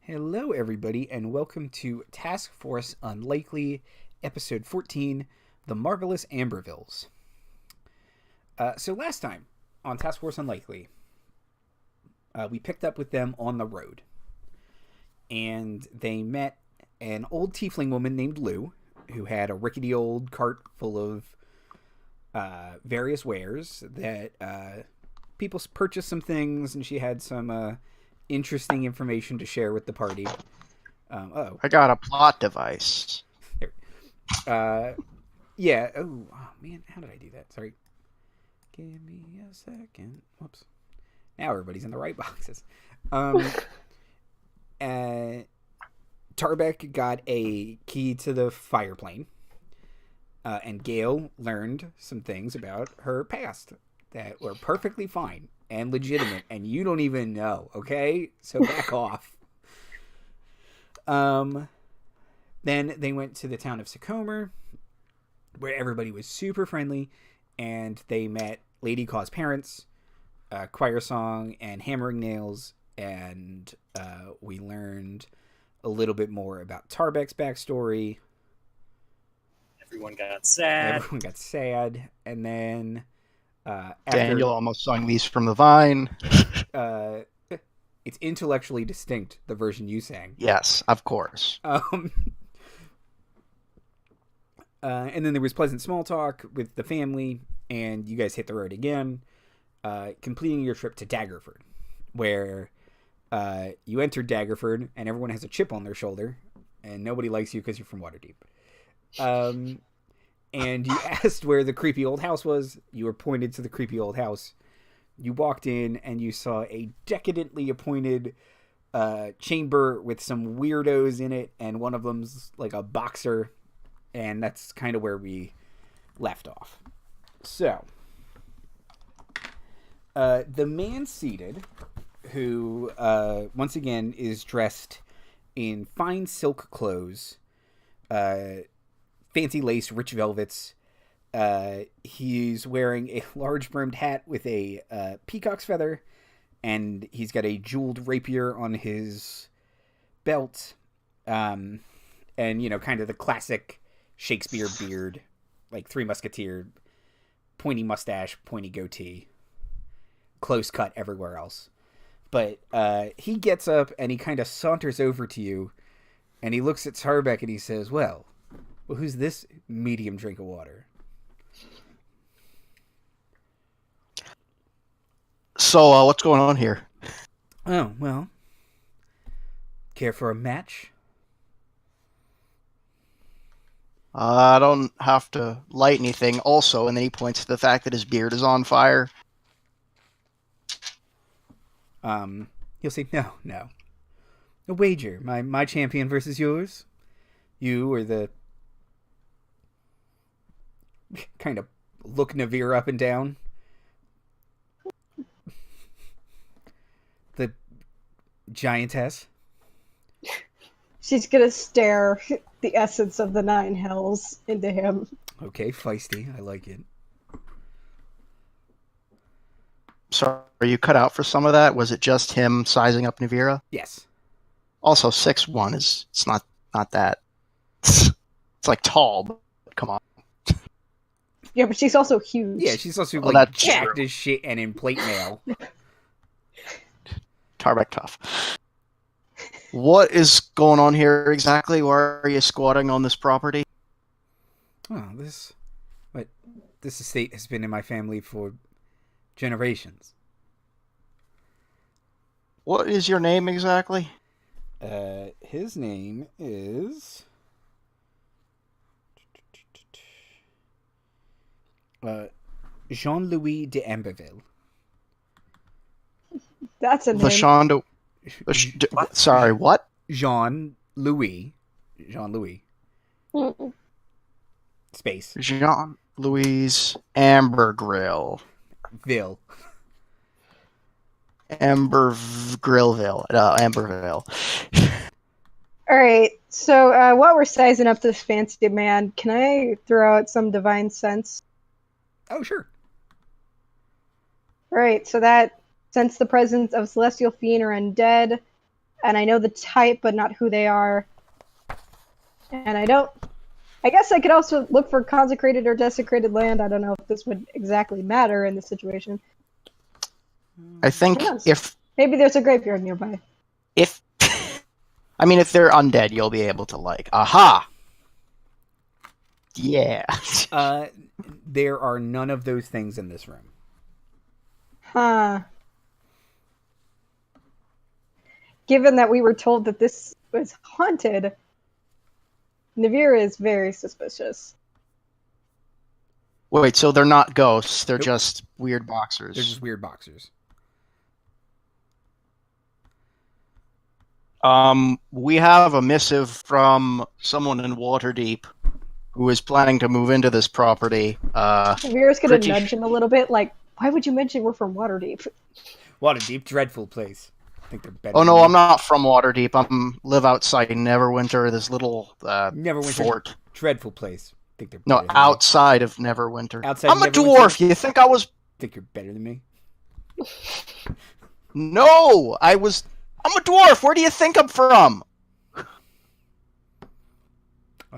Hello, everybody, and welcome to Task Force Unlikely, Episode 14, The Marvelous Ambervilles. So last time on Task Force Unlikely, we picked up with them on the road, and they met an old tiefling woman named Lou, who had a rickety old cart full of various wares that people purchased some things, and she had some interesting information to share with the party. I got a plot device. Yeah. Oh, man, how did I do that? Sorry. Give me a second. Whoops. Now everybody's in the right boxes. Tarbek got a key to the fireplane, and Gayle learned some things about her past that were perfectly fine and legitimate, and you don't even know, okay? So back off. Then they went to the town of Sycomore, where everybody was super friendly, and they met Lady Kaw's parents, Choir Song, and Hammering Nails, and we learned a little bit more about Tarbek's backstory. Everyone got sad. And then Daniel almost sung These from the Vine. It's intellectually distinct, the version you sang. Yes, of course. And then there was pleasant small talk with the family, and you guys hit the road again, completing your trip to Daggerford, where you entered Daggerford, and everyone has a chip on their shoulder, and nobody likes you because you're from Waterdeep. And you asked where the creepy old house was. You were pointed to the creepy old house. You walked in, and you saw a decadently appointed chamber with some weirdos in it, and one of them's like a boxer, and that's kind of where we left off. So, the man seated, who once again is dressed in fine silk clothes, fancy lace, rich velvets. He's wearing a large brimmed hat with a peacock's feather, and he's got a jeweled rapier on his belt, and, you know, kind of the classic Shakespeare beard, like Three Musketeer, pointy mustache, pointy goatee, close cut everywhere else. But he gets up and he kind of saunters over to you, and he looks at Tarbek and he says, well, who's this medium drink of water? So, what's going on here? Oh, well, care for a match? I don't have to light anything. Also, and then he points to the fact that his beard is on fire. He'll say, no. A wager. My champion versus yours. You or the... kind of look Navira up and down. The giantess. She's gonna stare the essence of the nine hells into him. Okay, feisty. I like it. Sorry, are you cut out for some of that? Was it just him sizing up Navira? Yes. Also, 6'1" it's not that. It's like tall, but come on. Yeah, but she's also huge. Yeah, she's also Well, like that's jacked true. as shit and in plate mail. Tarbek tough. What is going on here exactly? Why are you squatting on this property? Oh, this estate has been in my family for generations. What is your name exactly? His name is Jean-Louis de Amberville. That's a name. Lashonda. Sorry, what? Jean-Louis. Mm-mm. Space. Jean-Louise Ambergrill. Ville. Amberville. All right, so while we're sizing up this fancy man, can I throw out some divine sense? Oh, sure. All right, so that sense the presence of celestial fiend or undead, and I know the type, but not who they are. And I guess I could also look for consecrated or desecrated land. I don't know if this would exactly matter in this situation. I think maybe there's a graveyard nearby. If they're undead, you'll be able to aha. Yeah. There are none of those things in this room. Huh. Given that we were told that this was haunted, Navira is very suspicious. Wait, so they're not ghosts, they're just weird boxers. They're just weird boxers. We have a missive from someone in Waterdeep who is planning to move into this property. Navira's gonna nudge him a little bit, like, why would you mention we're from Waterdeep? Waterdeep, dreadful place. I think they're better. Oh no, I'm not from Waterdeep. I live outside Neverwinter, this little fort. Dreadful place. I think they're no, outside of Neverwinter. Outside I'm a dwarf. You think I was? Think you're better than me? No, I'm a dwarf. Where do you think I'm from?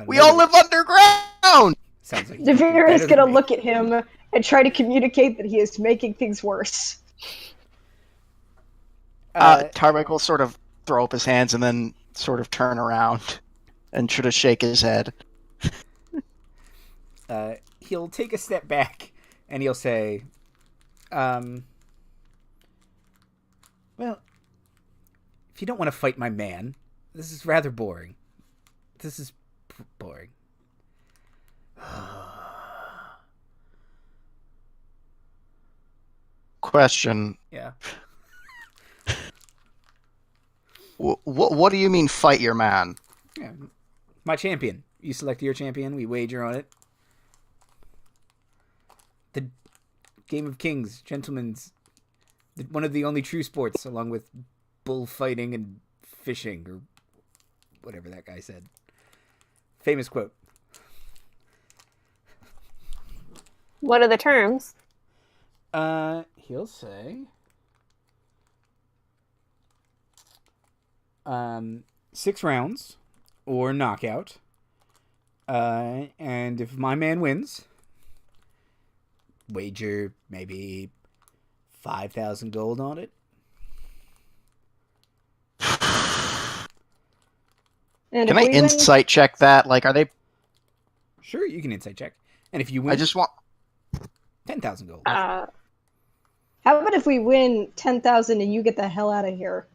We all live underground. Sounds like Navira is gonna look at him and try to communicate that he is making things worse. Tarbek will sort of throw up his hands and then sort of turn around and sort of shake his head. He'll take a step back and he'll say, well, if you don't want to fight my man, this is rather boring. This is boring. Question. Yeah. What do you mean, fight your man? Yeah, my champion. You select your champion. We wager on it. The Game of Kings, gentlemen's, one of the only true sports, along with bullfighting and fishing, or whatever that guy said. Famous quote. What are the terms? He'll say, 6 rounds or knockout. And if my man wins, wager maybe 5,000 gold on it. And can I insight check that? Like, are they? Sure, you can insight check. And if you win, I just want 10,000 gold. How about if we win 10,000 and you get the hell out of here?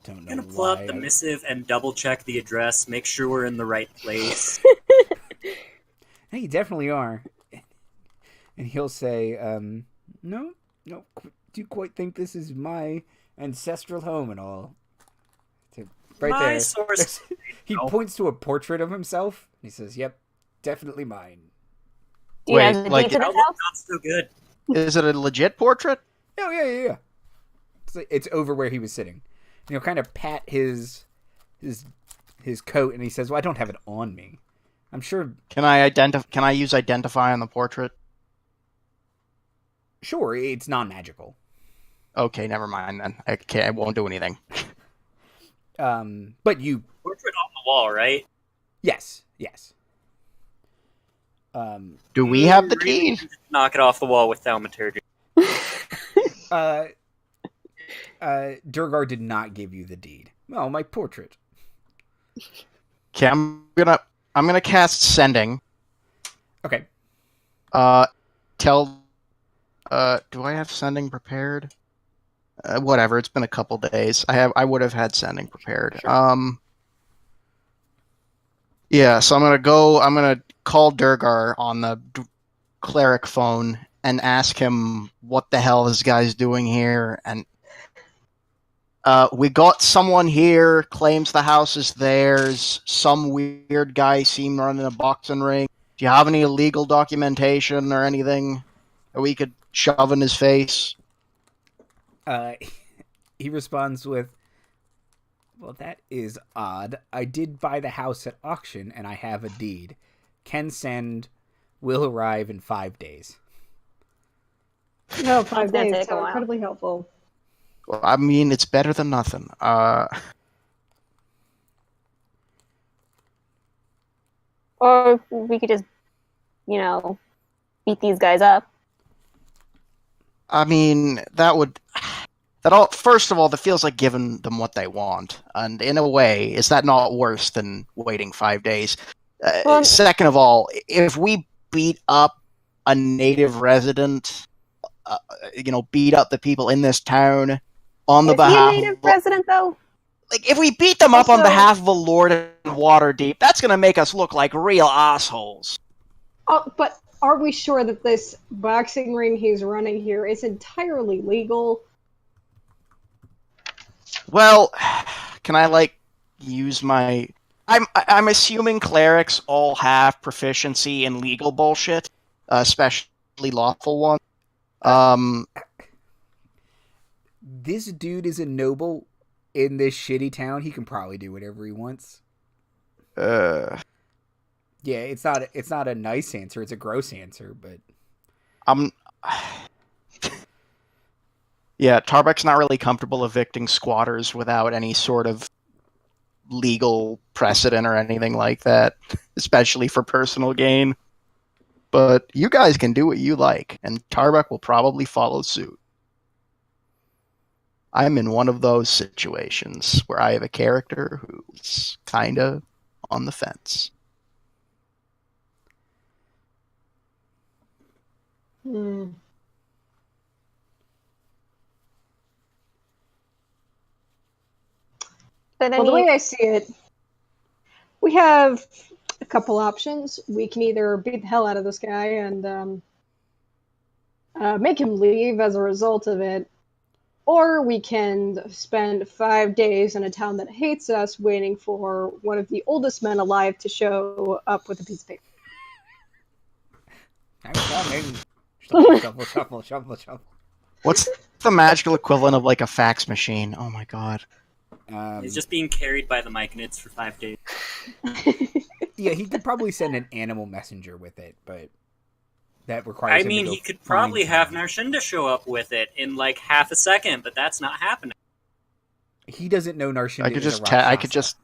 Don't know. I'm gonna pull up the missive and double check the address, make sure we're in the right place. Hey, you definitely are. And he'll say, no, do you quite think this is my ancestral home and all? Right my there. Source. He points to a portrait of himself. He says, "Yep, definitely mine." Do you have the like, deed to the Not house? so good. Is it a legit portrait? Oh, yeah. It's over where he was sitting. And he'll kind of pat his coat, and he says, "Well, I don't have it on me. I'm sure." Can I use identify on the portrait? Sure, it's non-magical. Okay, never mind then. Okay, I won't do anything. But you Portrait on the wall, right? yes. Do we have the Really deed? Knock it off the wall with thaumaturgy. Durgar did not give you the deed. Well, my portrait. Okay, I'm gonna cast sending. Okay. Do I have sending prepared? Whatever. It's been a couple days. I would have had sending prepared. Sure. Yeah. So I'm gonna call Durgar on the cleric phone and ask him what the hell this guy's doing here. And we got someone here, claims the house is theirs. Some weird guy seen running a boxing ring. Do you have any illegal documentation or anything that we could shove in his face? He responds with, "Well, that is odd. I did buy the house at auction, and I have a deed. Can send, will arrive in 5 days." No, 5 It's gonna days. take a So while. incredibly helpful. Well, I mean, it's better than nothing. Or we could just, beat these guys up. I mean, first of all, that feels like giving them what they want. And in a way, is that not worse than waiting 5 days? Second of all, if we beat up a native resident, beat up the people in this town on the behalf of... Is he a native resident, though? Like, if we beat them up on behalf of a lord in Waterdeep, that's going to make us look like real assholes. But are we sure that this boxing ring he's running here is entirely legal? Well, can I, use my... I'm assuming clerics all have proficiency in legal bullshit, especially lawful ones. This dude is a noble in this shitty town. He can probably do whatever he wants. Yeah, it's not a nice answer. It's a gross answer, but yeah, Tarbek's not really comfortable evicting squatters without any sort of legal precedent or anything like that, especially for personal gain. But you guys can do what you like, and Tarbek will probably follow suit. I'm in one of those situations where I have a character who's kind of on the fence. Well, the way I see it, we have a couple options. We can either beat the hell out of this guy and make him leave as a result of it, or we can spend 5 days in a town that hates us waiting for one of the oldest men alive to show up with a piece of paper. I'm coming. Shuffle. What's the magical equivalent of, a fax machine? Oh my god. He's just being carried by the Myconids for 5 days. Yeah, he could probably send an animal messenger with it, but that requires he could probably have Narshinda show up with it in half a second, but that's not happening. He doesn't know Narshinda I could just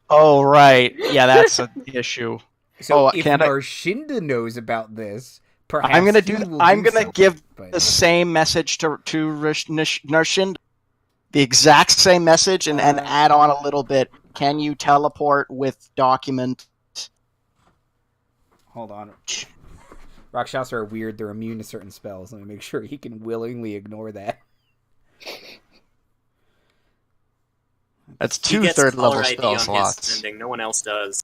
Oh right. Yeah, that's an issue. So if Narshinda knows about this, perhaps I'm gonna give the same message to Narshinda. The exact same message and add on a little bit. Can you teleport with document? Hold on. Rakshasa are weird. They're immune to certain spells. Let me make sure he can willingly ignore that. That's 2/3 level spell slots. No one else does.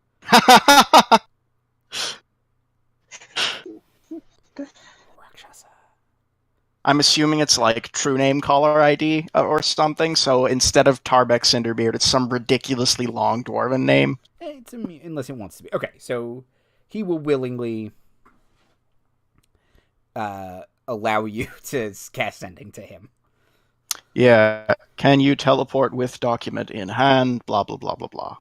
I'm assuming it's true name caller ID or something, so instead of Tarbek Cinderbeard, it's some ridiculously long dwarven name. It's unless it wants to be. Okay, so he will willingly allow you to cast sending to him. Yeah, can you teleport with document in hand, blah, blah, blah, blah, blah.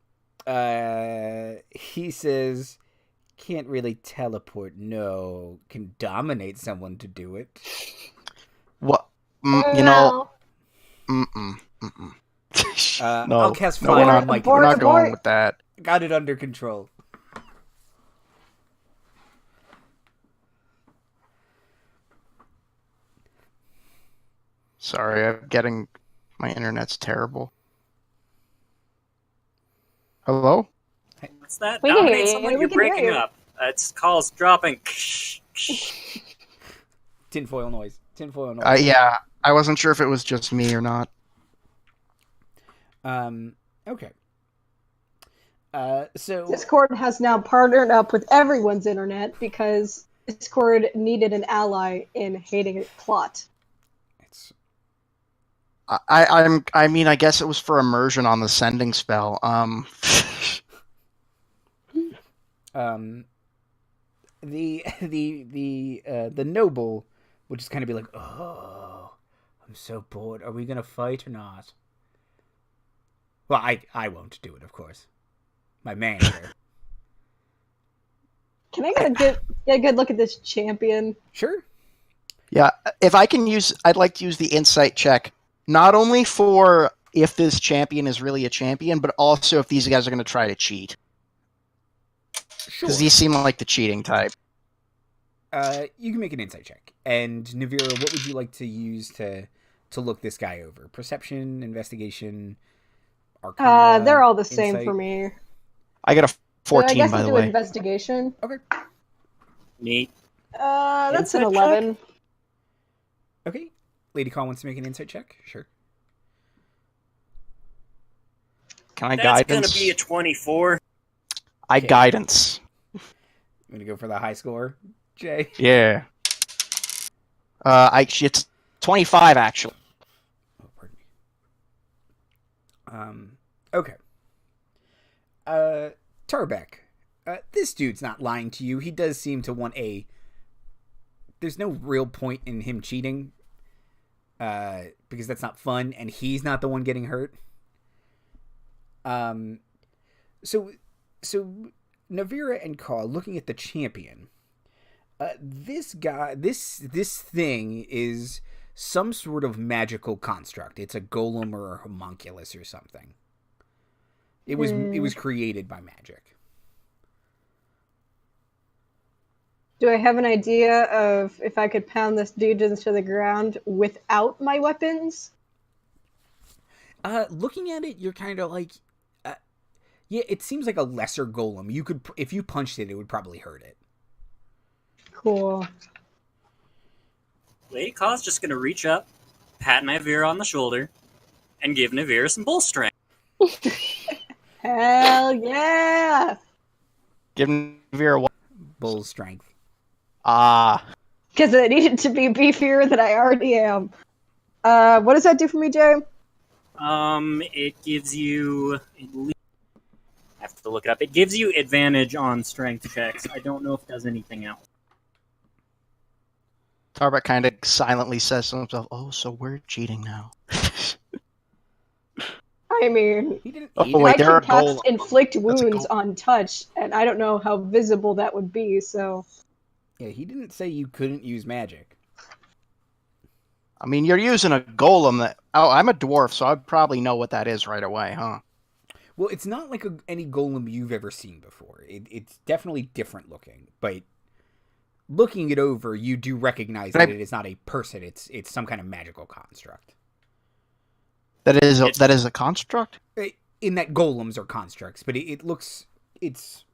He says, can't really teleport, no. Can dominate someone to do it. What? No. I'll cast fire on Mike. We're not going with that. Got it under control. Sorry, my internet's terrible. Hello? What's that? We can hear you. Someone, you're breaking up. It's calls dropping. Tinfoil noise. Yeah, I wasn't sure if it was just me or not. Okay. So Discord has now partnered up with everyone's internet because Discord needed an ally in hating a plot. I guess it was for immersion on the sending spell. The noble would just kind of be like, oh, I'm so bored. Are we gonna fight or not? Well, I won't do it, of course. My man here. Can I get a good look at this champion? Sure. Yeah, if I can use, I'd like to use the insight check, not only for if this champion is really a champion, but also if these guys are going to try to cheat. Sure. Because these seem like the cheating type. You can make an insight check. And Navira, what would you like to use to look this guy over? Perception, investigation, arcana. They're all the same insight? for me. I got a I 14, guess by I'll the do way. investigation. Okay. Neat. That's an Insight check? 11. Okay. Lady Kaw wants to make an insight check. Sure. Can I That's guidance? gonna be a 24. I Okay. guidance. I'm gonna go for the high score, Jay. Yeah. It's 25 actually. Oh, pardon me. Okay. Tarbek. This dude's not lying to you. He does seem to want a... There's no real point in him cheating. Because that's not fun, and he's not the one getting hurt. So Navira and Kaw, looking at the champion, this guy, this thing is some sort of magical construct. It's a golem or a homunculus or something. It was created by magic. Do I have an idea of if I could pound this dude into the ground without my weapons? Looking at it, you're kind of like, yeah, it seems like a lesser golem. You could, if you punched it, it would probably hurt it. Cool. Lady Kaw's just gonna reach up, pat Navira on the shoulder, and give Navira some bull strength. Hell yeah! Give Navira one. Bull strength. Because I needed to be beefier than I already am. What does that do for me, Jay? It gives you... I have to look it up. It gives you advantage on strength checks. I don't know if it does anything else. Tarbek kind of silently says to himself, "Oh, so we're cheating now." I mean, He didn't. Oh, he didn't- wait, I there are can cast golems. inflict That's a wounds on touch, and I don't know how visible that would be, so... Yeah, he didn't say you couldn't use magic. I mean, you're using a golem that... Oh, I'm a dwarf, so I'd probably know what that is right away, huh? Well, it's not like any golem you've ever seen before. It's definitely different looking, but looking it over, you do recognize that it is not a person. It's some kind of magical construct. That is a construct? In that golems are constructs, but it looks... It's...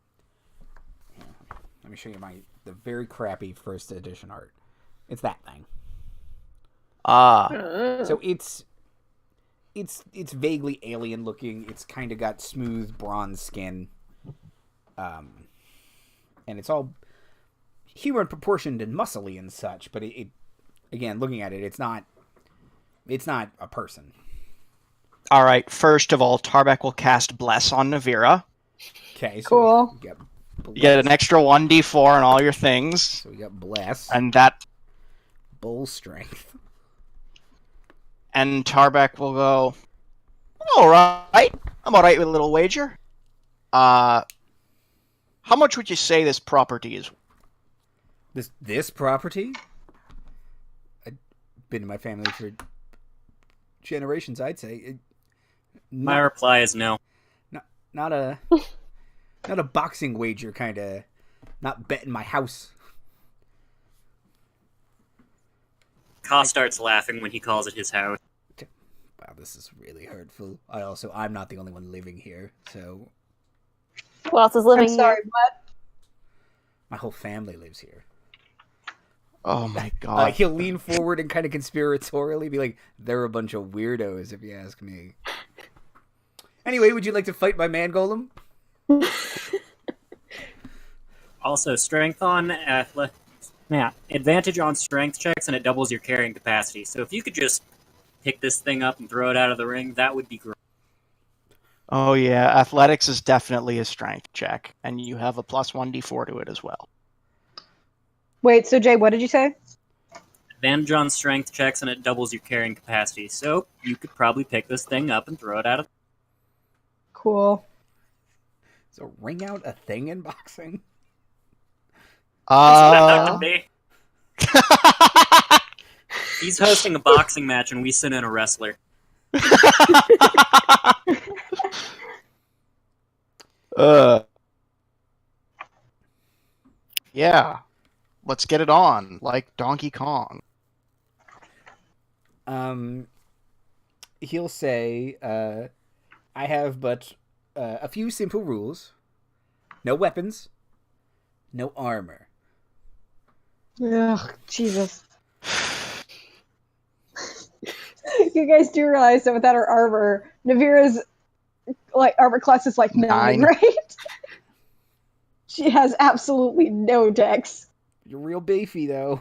Let me show you the very crappy first edition art. It's that thing. So it's vaguely alien looking. It's kind of got smooth bronze skin, and it's all human proportioned and muscly and such. But it again, looking at it, it's not a person. All right. First of all, Tarbek will cast Bless on Navira. Okay, so Cool. we got You get an extra 1d4 on all your things, So we got bless and that. bull strength. And Tarbek will go, "All right, I'm all right with a little wager. How much would you say this property is?" This property. I've been in my family for generations. I'd say My reply is no. not a boxing wager kind of, not betting my house. Kaw starts laughing when he calls it his house. Wow, this is really hurtful. I'm not the only one living here, so Who else is living I'm sorry, here? what? my whole family lives here. Oh my god. He'll lean forward and kind of conspiratorially be like, "They're a bunch of weirdos, if you ask me." Anyway, would you like to fight my man golem? Also, strength on advantage on strength checks, and it doubles your carrying capacity. So if you could just pick this thing up and throw it out of the ring, that would be great. Oh yeah, athletics is definitely a strength check, and you have a plus 1d4 to it as well. Wait, so Jay, what did you say? Advantage on strength checks, and it doubles your carrying capacity. So you could probably pick this thing up and throw it out of. Cool. So ring out a thing in boxing? That's what it would be. He's hosting a boxing match, and we sent in a wrestler. Yeah. Let's get it on, like Donkey Kong. He'll say, I have but a few simple rules. No weapons. No armor. Ugh, Jesus. You guys do realize that without her armor, Navira's armor class is like 9, right? She has absolutely no dex. You're real beefy, though.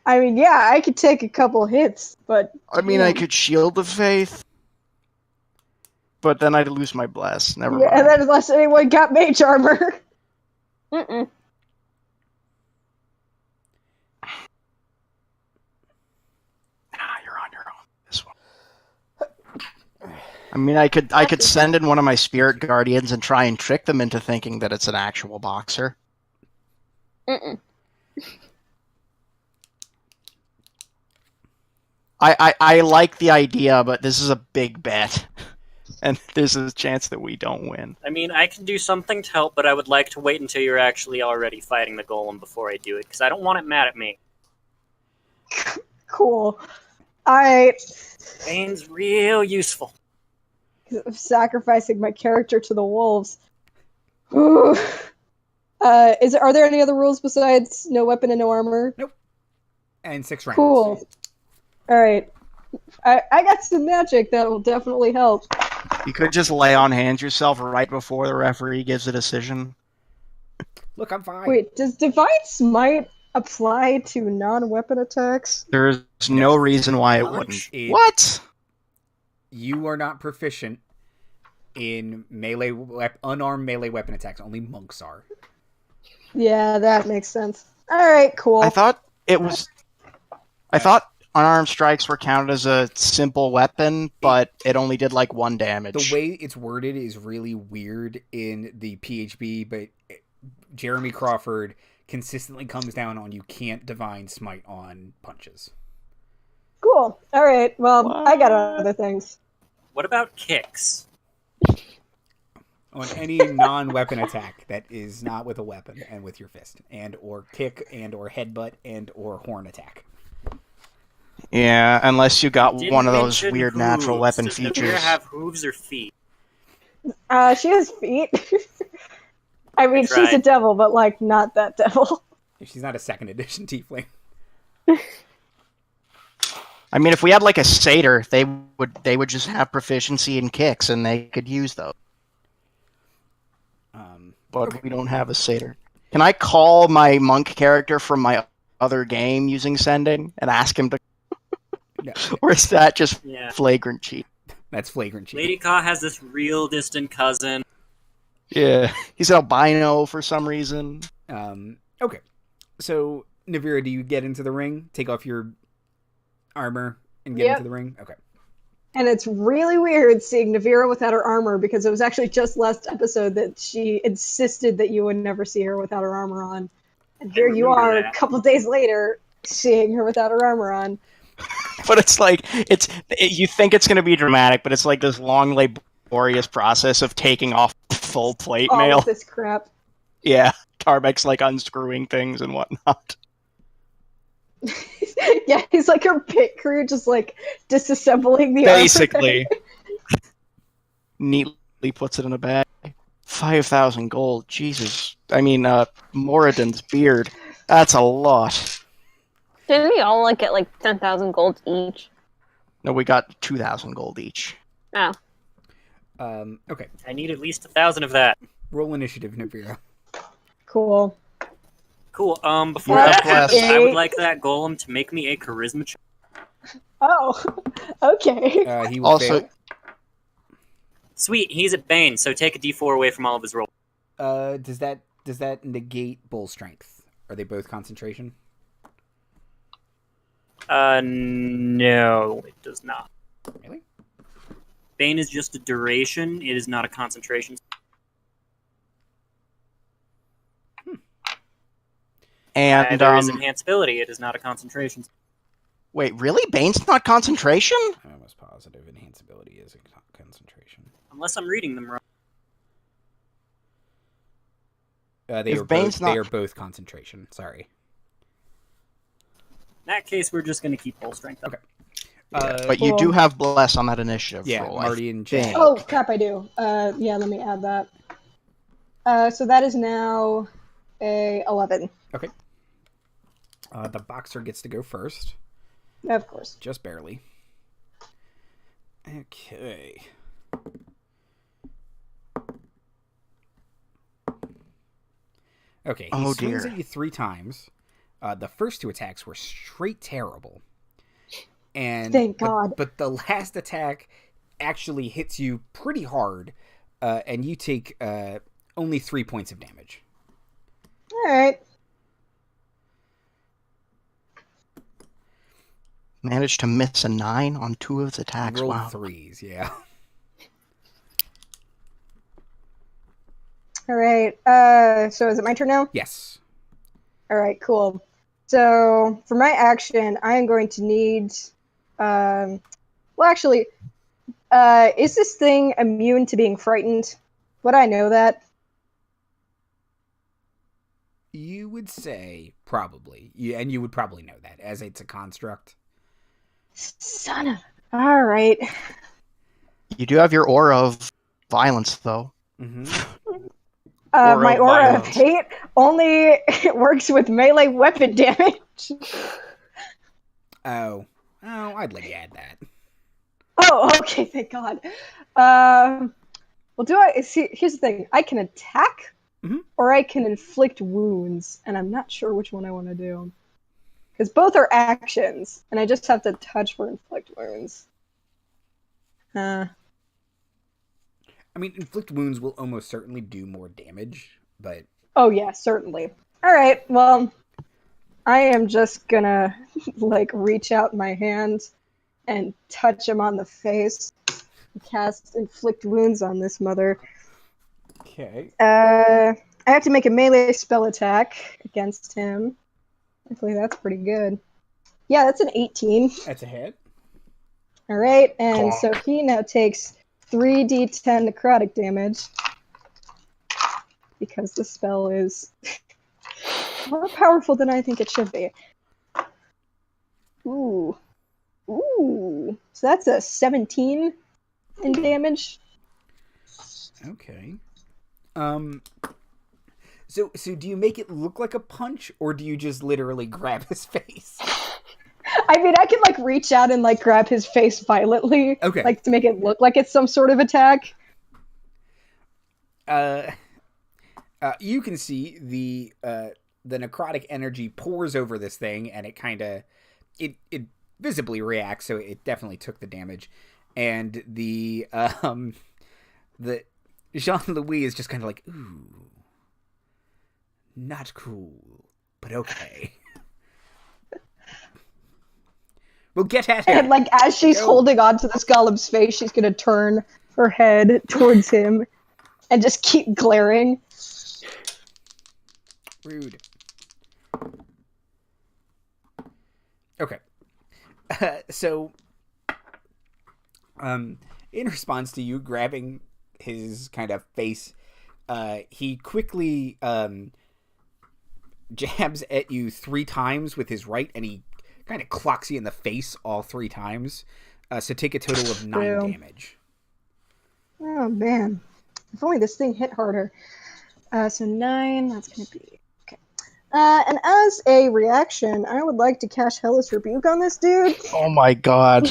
I mean, yeah, I could take a couple hits, but... I mean, I could Shield of Faith, but then I'd lose my bless. Never mind. And then unless anyone got mage armor. Mm-mm. You're on your own. This one. I mean, I could send in one of my spirit guardians and try and trick them into thinking that it's an actual boxer. Mm-mm. I like the idea, but this is a big bet. And there's a chance that we don't win. I mean, I can do something to help, but I would like to wait until you're actually already fighting the golem before I do it, because I don't want it mad at me. Cool. Alright. Bane's real useful. I'm sacrificing my character to the wolves. Ooh. Are there any other rules besides no weapon and no armor? Nope. And 6 rounds. Cool. Alright. I got some magic that will definitely help. You could just lay on hands yourself right before the referee gives a decision. Look, I'm fine. Wait, does Divine Smite apply to non-weapon attacks? There's no reason why it wouldn't. What? You are not proficient in unarmed melee weapon attacks. Only monks are. Yeah, that makes sense. Alright, cool. I thought unarmed strikes were counted as a simple weapon, but it only did like 1 damage. The way it's worded is really weird in the PHB, but Jeremy Crawford consistently comes down on you can't divine smite on punches. Cool. Alright, well, What? I got other things. What about kicks? On any non-weapon attack that is not with a weapon and with your fist, and or kick, and or headbutt, and or horn attack. Yeah, unless you got Didn't one of those mention weird natural hooves. weapon Does features. Navira have hooves or feet? She has feet. I mean, she's Tried. a devil, but, like, not that devil. She's not a 2nd edition tiefling. I mean, if we had like a satyr, they would just have proficiency in kicks, and they could use those. But we don't have a satyr. Can I call my monk character from my other game using sending and ask him to? No. Or is that just Yeah. flagrant cheat? That's flagrant cheat. Lady Kaw has this real distant cousin. Yeah, he's an albino for some reason. Okay. So, Navira, do you get into the ring? Take off your armor and get into the ring? Okay. And it's really weird seeing Navira without her armor, because it was actually just last episode that she insisted that you would never see her without her armor on. And here you remember are, that. a couple days later, seeing her without her armor on. But it's like you think it's going to be dramatic, but it's like this long, laborious process of taking off full plate All mail. of this crap. Yeah, Tarbek's like unscrewing things and whatnot. Yeah, he's like her pit crew, just like disassembling the Basically. Neatly puts it in a bag. 5,000 gold, Jesus. I mean, Moradin's beard. That's a lot. Didn't we all like get like 10,000 gold each? No, we got 2,000 gold each. Oh. Okay. I need at least 1,000 of that. Roll initiative, Navira. Cool. Cool. Before Yeah, that bless. happens, I would like that golem to make me a charisma check. Oh, okay. He will Also, fail. Sweet, he's at Bane, so take a D4 away from all of his rolls. Does that negate bull strength? Are they both concentration? No, it does not. Really? Bane is just a duration. It is not a concentration. and Neither is enhanceability. It is not a concentration. Wait, really? Bane's not concentration? I'm almost positive enhance ability is a concentration. Unless I'm reading them wrong. They are both concentration. Sorry. In that case, we're just going to keep full strength up. Okay. But you do have bless on that initiative roll. Marty and Jay. Oh, crap, I do. Yeah, let me add that. So that is now a 11. Okay. The boxer gets to go first. Of course. Just barely. Okay. Okay, he swings at you 3 times. The first 2 attacks were straight terrible. And thank God. But the last attack actually hits you pretty hard, and you take only 3 points of damage. All right. Managed to miss a 9 on 2 of his attacks. Roll wow. 3s, yeah. All right. So is it my turn now? Yes. All right, cool. So for my action, I am going to need. Well, actually, is this thing immune to being frightened? Would I know that? You would say probably. And you would probably know that, as it's a construct. Son of. All right. You do have your aura of violence, though. Mm-hmm. My aura of hate only works with melee weapon damage. Oh, I'd let you add that. Oh, okay, thank God. Well, here's the thing. I can attack, or I can inflict wounds, and I'm not sure which one I want to do. Because both are actions, and I just have to touch for inflict wounds. I mean, inflict wounds will almost certainly do more damage, but... Oh, yeah, certainly. Alright, well, I am just gonna, reach out my hand and touch him on the face. Cast inflict wounds on this mother. Okay. I have to make a melee spell attack against him. Hopefully that's pretty good. Yeah, that's an 18. That's a hit. Alright, and so he now takes 3d10 necrotic damage. Because the spell is more powerful than I think it should be. Ooh. So that's a 17 in damage. Okay. So do you make it look like a punch, or do you just literally grab his face? I mean, I can reach out and grab his face violently, okay, to make it look like it's some sort of attack. You can see the necrotic energy pours over this thing, and it kind of it visibly reacts. So it definitely took the damage, and the Jean-Louis is just kind of like, ooh. Not cool, but okay. We'll get at her. And as she's holding on to this golem's face, she's gonna turn her head towards him and just keep glaring. Rude. Okay. So, in response to you grabbing his kind of face, he quickly jabs at you 3 times with his right, and he kind of clocks you in the face all 3 times. So take a total of 9 damage. Oh, man. If only this thing hit harder. So 9, that's going to be... Okay. And as a reaction, I would like to cast Hellish Rebuke on this dude. Oh my god.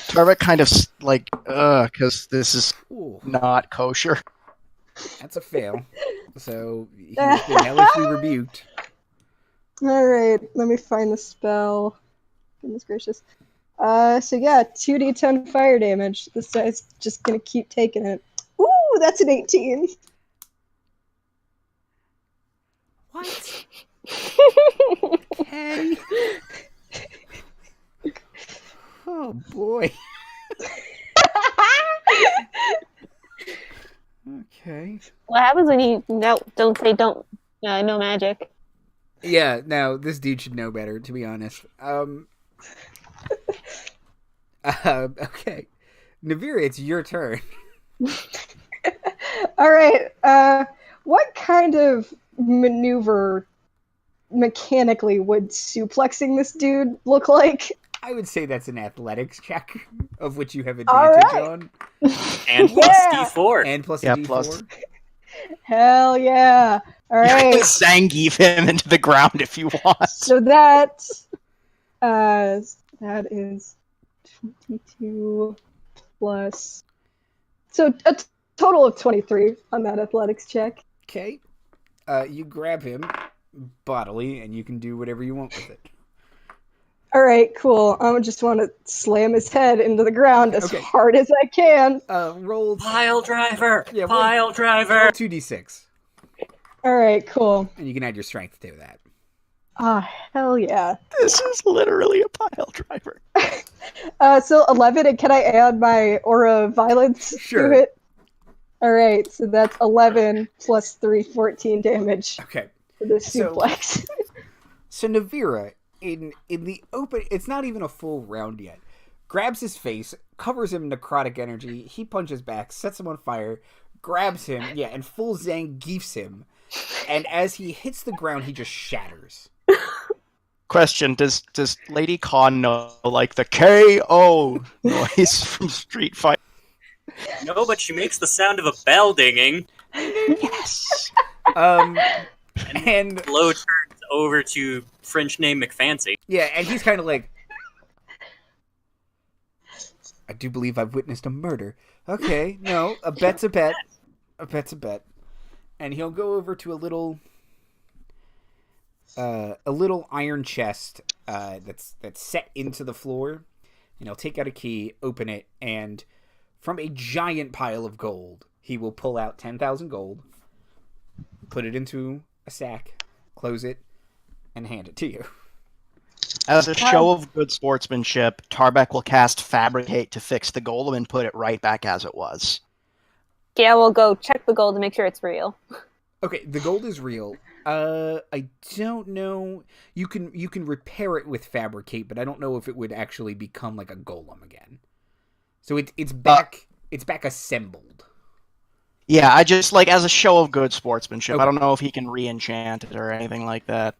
Tarbek kind of, because this is not kosher. That's a fail. So he's been hellishly rebuked. Alright, let me find the spell. Goodness gracious. So yeah, 2d10 fire damage. This guy's just gonna keep taking it. Ooh, that's an 18. What? Hey. Oh boy. Okay. What happens when you don't say no magic? Yeah, no, this dude should know better, to be honest. Okay. Navira, it's your turn. All right. What kind of maneuver mechanically would suplexing this dude look like? I would say that's an athletics check, of which you have All advantage right. on. And plus Yeah. D4. And plus Yeah, a D4. plus. Hell yeah! All right. Zangief him into the ground if you want. So that is 22 plus. So a total of 23 on that athletics check. Okay. You grab him bodily, and you can do whatever you want with it. All right, cool. I just want to slam his head into the ground as Okay. hard as I can. Roll Pile driver! Yeah, Pile driver! 2d6, All right, cool. and you can add your strength to that. Ah, hell yeah. This is literally a pile driver. So 11, and can I add my aura of violence Sure. to it? All right, so that's 11 plus 3, 14 damage Okay. for the So- suplex. So Navira, in the open, it's not even a full round yet, grabs his face, covers him in necrotic energy, he punches back, sets him on fire, grabs him, and full Zangiefs him, and as he hits the ground, he just shatters. Question: Does Lady Kaw know like the KO noise from Street Fighter? No, but she makes the sound of a bell dinging. Yes. And Blow turns over to French name McFancy. and he's kind of like, I do believe I've witnessed a murder. Okay, no, a bet's a bet. A bet's a bet. And he'll go over to a little iron chest that's set into the floor, and he'll take out a key, open it, and from a giant pile of gold, he will pull out 10,000 gold, put it into a sack, close it, and hand it to you. As a show of good sportsmanship, Tarbek will cast Fabricate to fix the golem and put it right back as it was. Yeah, we'll go check the gold to make sure it's real. Okay, the gold is real. I don't know. You can repair it with Fabricate, but I don't know if it would actually become like a golem again. So it's back assembled. Yeah, I just like as a show of good sportsmanship. Okay. I don't know if he can re-enchant it or anything like that.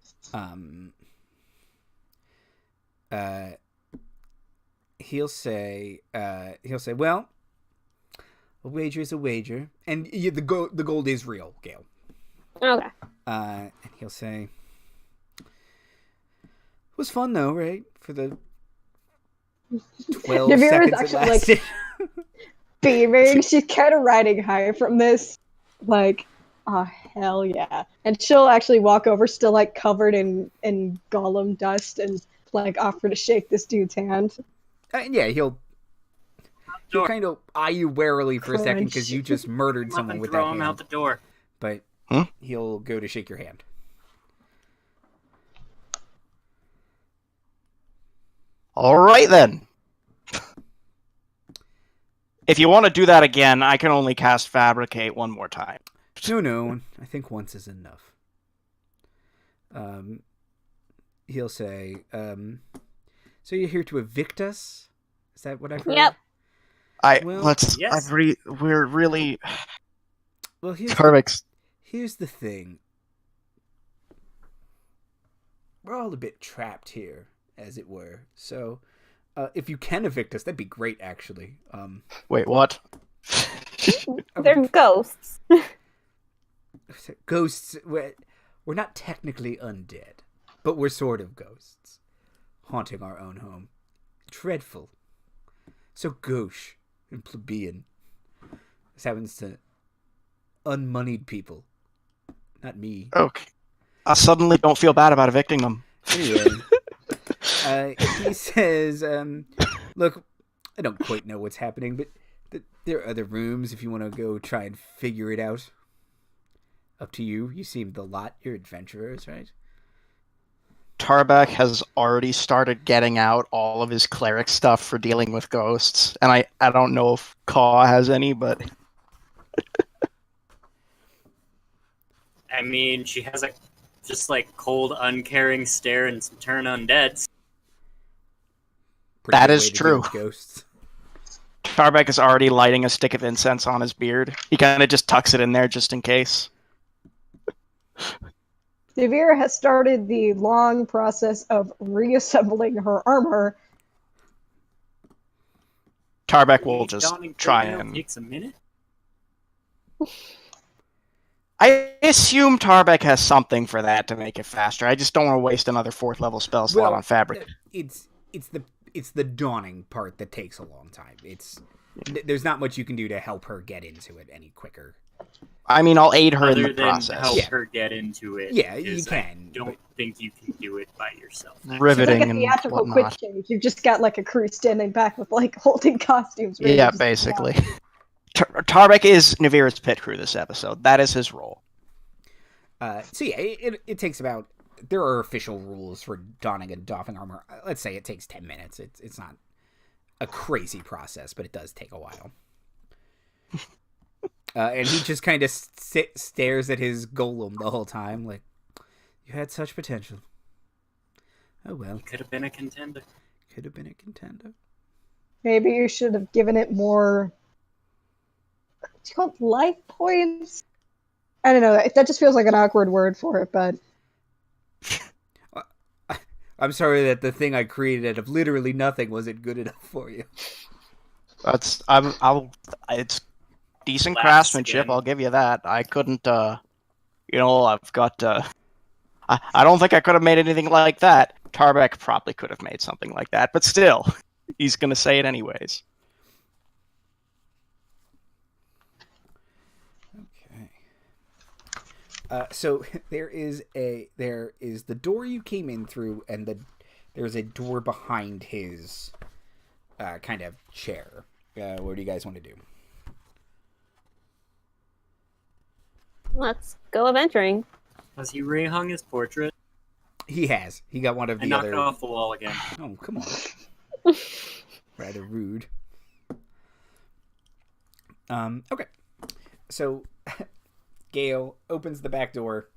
He'll say, well, a wager is a wager, and the gold is real, Gayle. Okay. And he'll say, it was fun though, right? For the 12 Navira's seconds it actually, like, lasted. Beaming. She's kind of riding high from this. Like, oh, hell yeah. And she'll actually walk over, still like covered in golem dust, and like offer to shake this dude's hand. Yeah, he'll kind of eye you warily for a second because Crunch. you just murdered Up someone and with throw that him hand. out the door. But Huh? he'll go to shake your hand. All right then. If you want to do that again, I can only cast Fabricate one more time. No, I think once is enough. He'll say, so you're here to evict us? Is that what I've heard? Yep. Well, yes. We're really Well, Tarbek's. here's the thing. We're all a bit trapped here, as it were. So, if you can evict us, that'd be great, actually. Wait, what? They're ghosts. Ghosts, we're not technically undead, but we're sort of ghosts, haunting our own home. Dreadful. So gauche and plebeian. This happens to unmoneyed people. Not me. Okay. I suddenly don't feel bad about evicting them. Anyway, he says, look, I don't quite know what's happening, but there are other rooms if you want to go try and figure it out. Up to you. You seem the lot. You're adventurers, right? Tarbek has already started getting out all of his cleric stuff for dealing with ghosts, and I don't know if Kaw has any, but I mean, she has a just like cold, uncaring stare and some turn undead. Pretty That good is way to true. deal with Ghosts. Tarbek is already lighting a stick of incense on his beard. He kind of just tucks it in there just in case. Navira has started the long process of reassembling her armor. Tarbek will The just dawning try treadmill and... takes a minute. I assume Tarbek has something for that to make it faster. I just don't want to waste another 4th level spell slot on fabric. It's the dawning part that takes a long time. There's not much you can do to help her get into it any quicker. I mean, I'll aid her in Other the than process. help her get into it. Yeah, you because can, I don't think you can do it by yourself. It's like Riveting a and theatrical quick whatnot. change. You've just got like a crew standing back with like holding costumes. ready to Yeah, just basically. Tarbek is Navira's pit crew this episode. That is his role. So yeah, it takes about... There are official rules for donning and doffing armor. Let's say it takes 10 minutes. It's not a crazy process, but it does take a while. And he just kind of stares at his golem the whole time, like, you had such potential. Oh well. Could have been a contender. Could have been a contender. Maybe you should have given it more... What's it called? Life points? I don't know. That just feels like an awkward word for it, but... I'm sorry that the thing I created out of literally nothing wasn't good enough for you. It's decent Laughs craftsmanship, again. I'll give you that. I couldn't, I've got, I don't think I could have made anything like that. Tarbek probably could have made something like that, but still, he's gonna say it anyways. So there is the door you came in through, and there's a door behind his kind of chair. What do you guys want to do? Let's go adventuring. Has he rehung his portrait? He has. He got one of the And knocked other. it off the wall again. Oh, come on. Rather rude. Okay. So, Gayle opens the back door,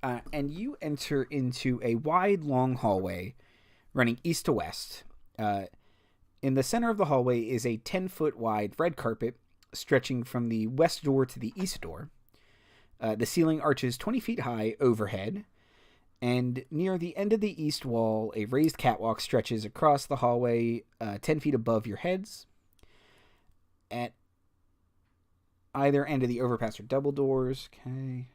and you enter into a wide, long hallway running east to west. In the center of the hallway is a 10-foot wide red carpet stretching from the west door to the east door. The ceiling arches 20 feet high overhead, and near the end of the east wall, a raised catwalk stretches across the hallway 10 feet above your heads. At either end of the overpass are double doors. Okay.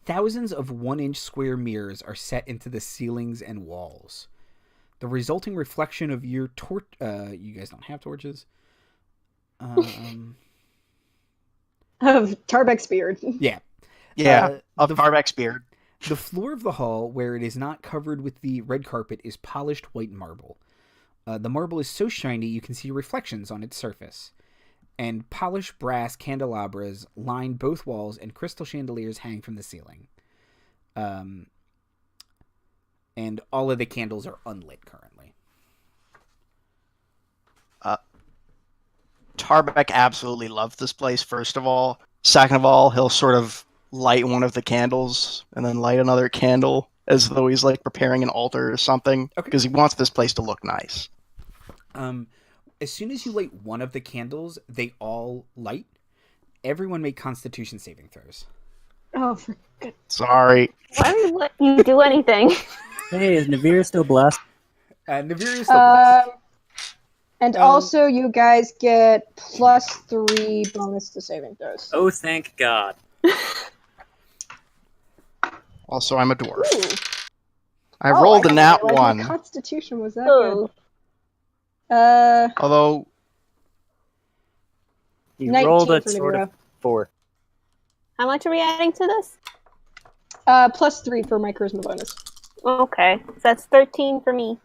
Thousands of 1-inch square mirrors are set into the ceilings and walls. The resulting reflection of your torch... you guys don't have torches. Of Tarbek's beard. Yeah. Yeah, of Tarbek's beard. The floor of the hall, where it is not covered with the red carpet, is polished white marble. The marble is so shiny you can see reflections on its surface. And polished brass candelabras line both walls, and crystal chandeliers hang from the ceiling. And all of the candles are unlit currently. Tarbek absolutely loves this place, first of all. Second of all, he'll sort of light one of the candles and then light another candle as though he's like preparing an altar or something. Okay. Because he wants this place to look nice. As soon as you light one of the candles, they all light. Everyone make Constitution saving throws. Oh, for good. Sorry. Why would you let you do anything? Hey, is Navira still blessed? Navira is still blessed. And also, you guys get +3 bonus to saving throws. Oh, thank God. Also, I'm a dwarf. Ooh. I rolled a didn't nat realize my 1. Constitution was that Oh, good. Although, He 19 rolled a for sort of Navira. 4. how much are we adding to this? +3 for my charisma bonus. Okay, so that's 13 for me.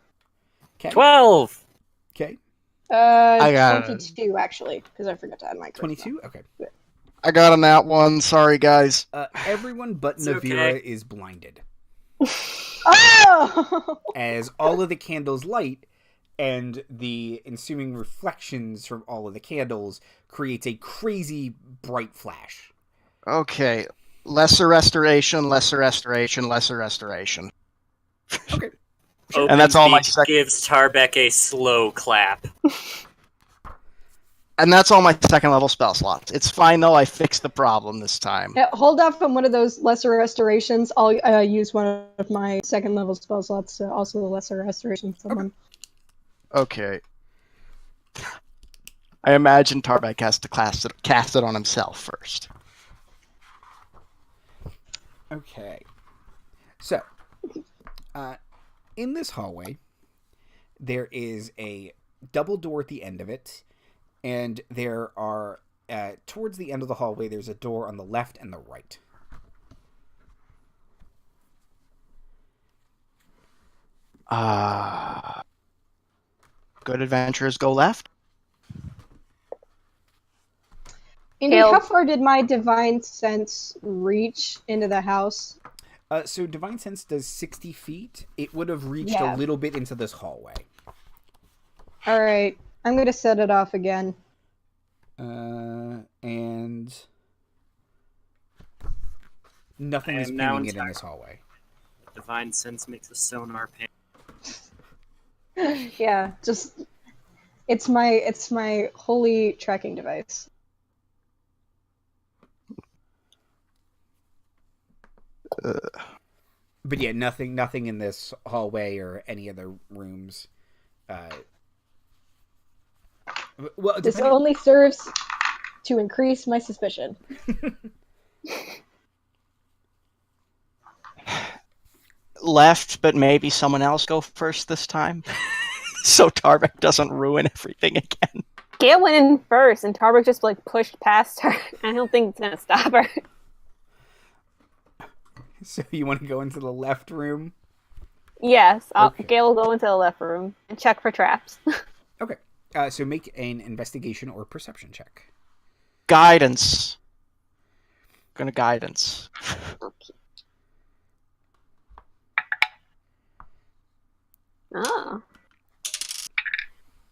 12! Okay. I got 22 actually, because I forgot to add my charisma. 22? Okay. I got a nat 1. Sorry, guys. Everyone but It's Navira okay. is blinded. Oh! As all of the candles light, and the ensuing reflections from all of the candles creates a crazy bright flash. Okay. Lesser restoration, lesser restoration, lesser restoration. Okay. And that's all my gives Tarbek a slow clap. And that's all my second level spell slots. It's fine though. I fixed the problem this time. Yeah, hold off on one of those lesser restorations. I'll use one of my second level spell slots to also lesser restoration someone. Okay. I imagine Tarbek has to cast it on himself first. Okay. So, in this hallway, there is a double door at the end of it, and there are, towards the end of the hallway, there's a door on the left and the right. Good adventurers go left. Indy, how far did my divine sense reach into the house? So divine sense does 60 feet. It would have reached a little bit into this hallway. All right, I'm going to set it off again. And nothing is pinging it in this hallway. Divine sense makes a sonar ping. Yeah, just it's my holy tracking device. But yeah, nothing in this hallway or any other rooms. Well, this only serves to increase my suspicion. Left, but maybe someone else go first this time, so Tarbek doesn't ruin everything again. Gayle went in first, and Tarbek just pushed past her. I don't think it's gonna stop her. So you want to go into the left room? Yes, Gayle will go into the left room and check for traps. Okay. So make an investigation or perception check. Guidance. Gonna guidance. Okay. Oh.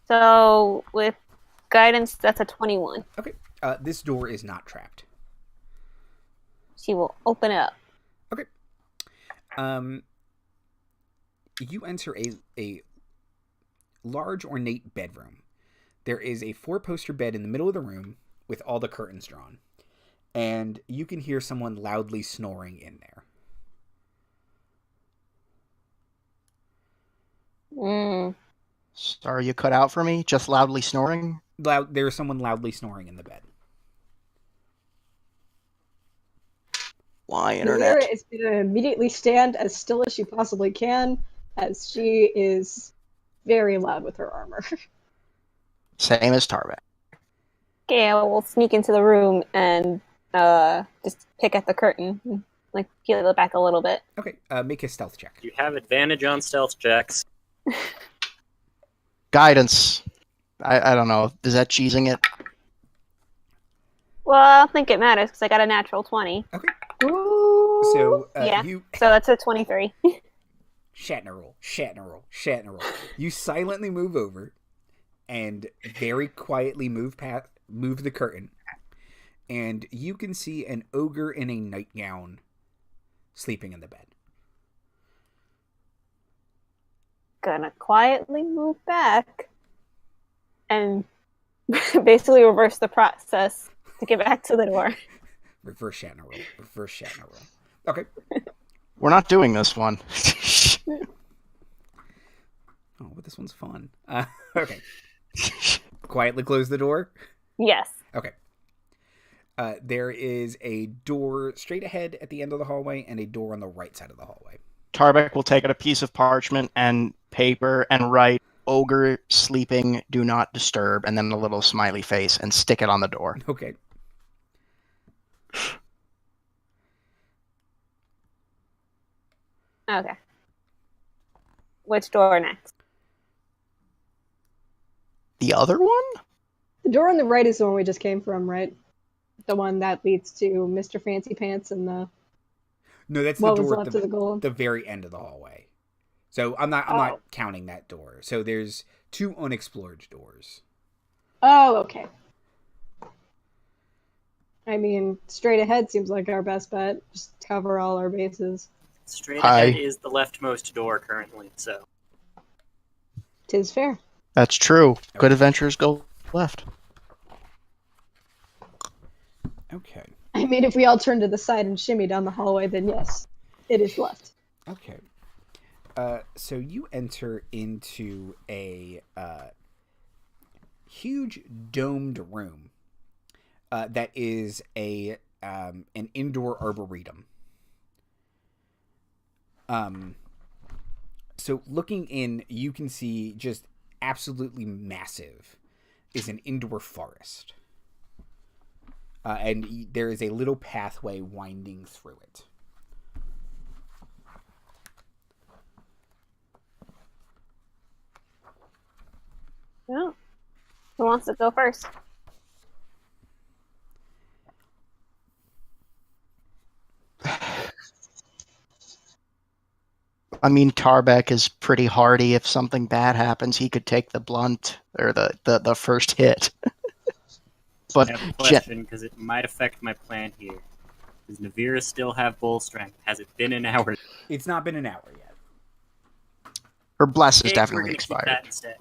So with guidance, that's a 21. Okay. This door is not trapped. She will open it up. Okay. You enter a large ornate bedroom. There is a 4-poster bed in the middle of the room with all the curtains drawn. And you can hear someone loudly snoring in there. Sorry you cut out for me? Just loudly snoring? There's someone loudly snoring in the bed. Why, internet? Navira is going to immediately stand as still as she possibly can, as she is very loud with her armor. Same as Tarbek. Gayle will sneak into the room and just pick at the curtain, peel it back a little bit. Okay, make a stealth check. You have advantage on stealth checks. Guidance. I don't know. Is that cheesing it? Well, I don't think it matters because I got a natural 20. Okay. Ooh. So yeah. So that's a 23. Shatner roll. You silently move over and very quietly move the curtain, and you can see an ogre in a nightgown sleeping in the bed. Gonna quietly move back and basically reverse the process to get back to the door. Reverse Shatner roll. Okay. We're not doing this one. Oh, but this one's fun. Okay. Quietly close the door? Yes. Okay. There is a door straight ahead at the end of the hallway and a door on the right side of the hallway. Tarbek will take out a piece of parchment and paper and write, "Ogre sleeping, do not disturb," and then a little smiley face, and stick it on the door. Okay. Okay. Which door next? The other one? The door on the right is the one we just came from, right? The one that leads to Mr. Fancy Pants and the... No, that's the door at the very end of the hallway. So I'm not counting that door. So there's 2 unexplored doors. Oh, okay. I mean, straight ahead seems like our best bet. Just cover all our bases. Straight Hi. ahead is the leftmost door currently, so. 'Tis fair. That's true. Good adventures go left. Okay. I mean, if we all turn to the side and shimmy down the hallway, then yes, it is left. Okay. So you enter into a huge domed room that is an indoor arboretum. So looking in, you can see just absolutely massive is an indoor forest. And there is a little pathway winding through it. Yeah. Who wants to go first? I mean, Tarbek is pretty hardy. If something bad happens, he could take the blunt or the first hit. But I have a question, because it might affect my plan here. Does Navira still have bull strength? Has it been an hour? It's not been an hour yet. her bless is Okay, we're definitely gonna keep expired. that instead.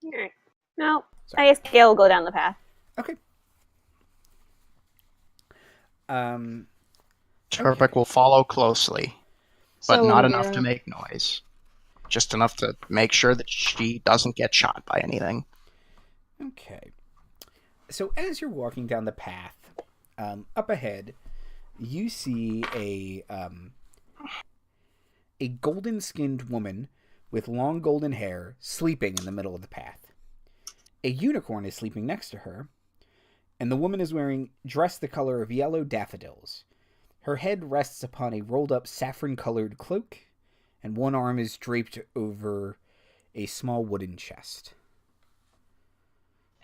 Alright. No, Sorry. I guess Gayle will go down the path. Okay. Tarbek will follow closely, but So, not enough yeah. to make noise. Just enough to make sure that she doesn't get shot by anything. Okay. So as you're walking down the path, up ahead, you see a golden-skinned woman with long golden hair sleeping in the middle of the path. A unicorn is sleeping next to her, and the woman is wearing dress the color of yellow daffodils. Her head rests upon a rolled-up saffron-colored cloak, and one arm is draped over a small wooden chest.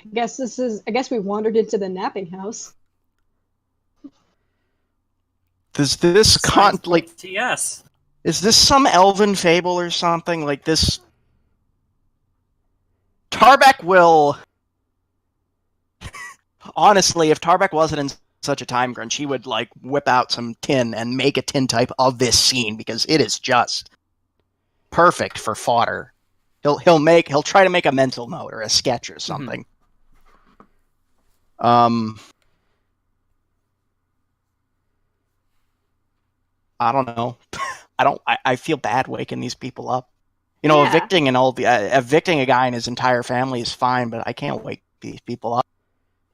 I guess we wandered into the napping house. Does this Science points to yes. is this some elven fable or something? Like this Tarbek will honestly, if Tarbek wasn't in such a time crunch, he would like whip out some tin and make a tin type of this scene because it is just perfect for fodder. He'll try to make a mental note or a sketch or something. I don't know. I feel bad waking these people up. You know, Yeah. evicting a guy and his entire family is fine, but I can't wake these people up.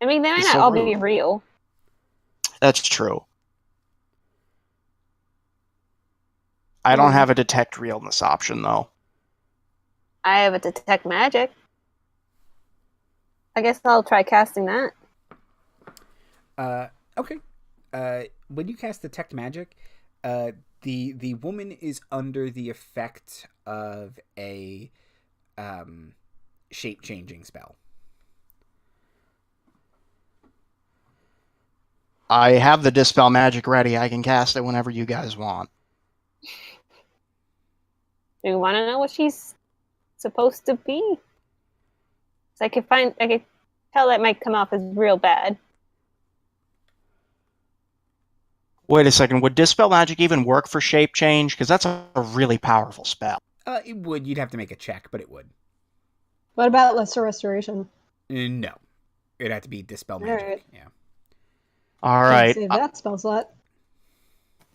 I mean, they might It's not so all rude. be real. That's true. I don't have a detect realness option though. I have a detect magic. I guess I'll try casting that. Okay. When you cast Detect Magic, the woman is under the effect of a shape-changing spell. I have the Dispel Magic ready. I can cast it whenever you guys want. Do you want to know what she's supposed to be? So I could tell that might come off as real bad. Wait a second. Would Dispel Magic even work for shape change? Because that's a really powerful spell. It would. You'd have to make a check, but it would. What about Lesser Restoration? No. It'd have to be Dispel Magic. Alright. Yeah. All Can't right. save that spell slot.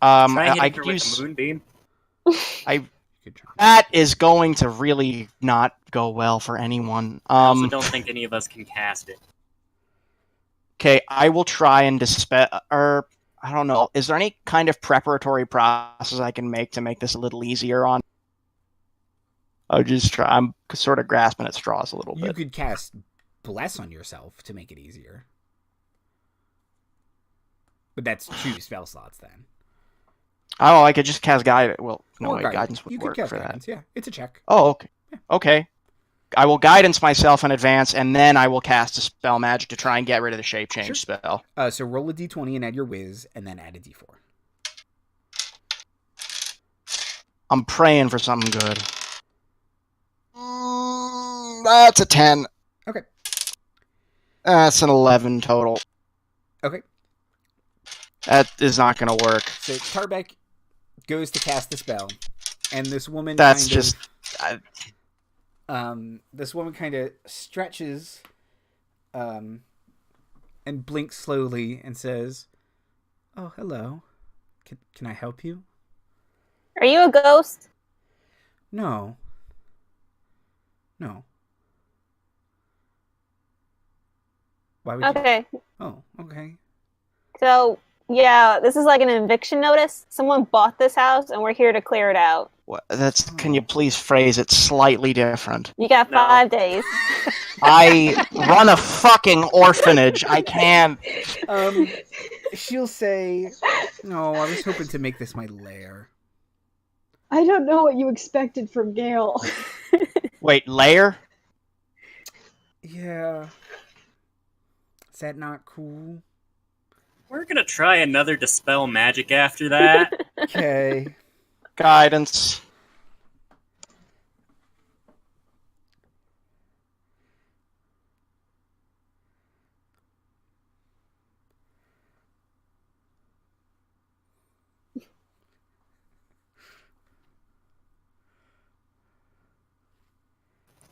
Try hitting I her could with use a moonbeam. Good try. that is going to really not go well for anyone. I also don't think any of us can cast it. Okay, I will try and dispel. Or I don't know. Is there any kind of preparatory process I can make to make this a little easier on? I'll just try. I'm sort of grasping at straws a little You bit. could cast Bless on yourself to make it easier. But that's 2 spell slots then. Oh, I could just cast guidance. Well, no, Or wait, guidance would You work could cast for guidance, yeah. It's a check. that. Oh, okay. Okay. guidance myself in advance, and then I will cast a spell magic to try and get rid of the shape change spell. So roll a d20 and add your whiz, and then add a d4. I'm praying for something good. That's a 10. Okay. That's an 11 total. Okay. That is not going to work. So Tarbek goes to cast the spell, and this woman That's kind just... this woman kind of stretches and blinks slowly and says, "Oh, hello. Can I help you?" Are you a ghost? No. Why would Okay. you? Oh, okay. So, yeah, this is like an eviction notice. Someone bought this house, and we're here to clear it out. Can you please phrase it slightly different? You got 5 days. I run a fucking orphanage. I can't. She'll say, "No, I was hoping to make this my lair." I don't know what you expected from Gayle. Wait, lair? Yeah. Is that not cool? We're gonna try another dispel magic after that. Okay. Guidance.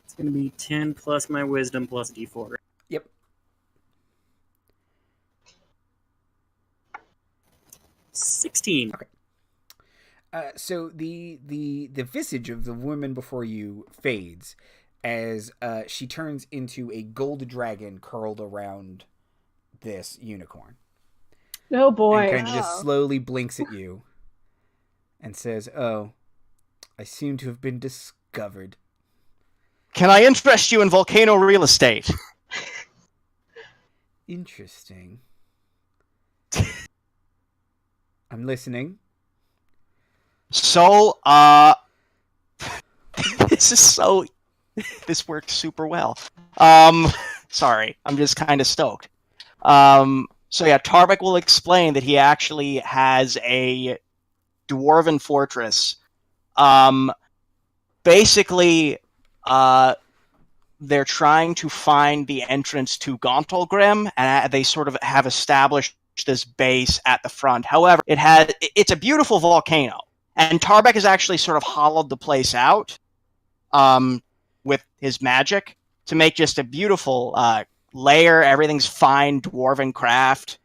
It's gonna be 10 plus my wisdom plus d4. Yep. 16. Okay. So the visage of the woman before you fades as she turns into a gold dragon curled around this unicorn. Oh boy. And kind of just slowly blinks at you and says, "Oh, I seem to have been discovered." Can I interest you in volcano real estate? Interesting. I'm listening. So, this worked super well. Sorry, I'm just kind of stoked. So yeah, Tarbek will explain that he actually has a dwarven fortress. Basically, they're trying to find the entrance to Gauntlgrim, and they sort of have established this base at the front. However, it's a beautiful volcano, and Tarbek has actually sort of hollowed the place out with his magic to make just a beautiful lair. Everything's fine dwarven craft.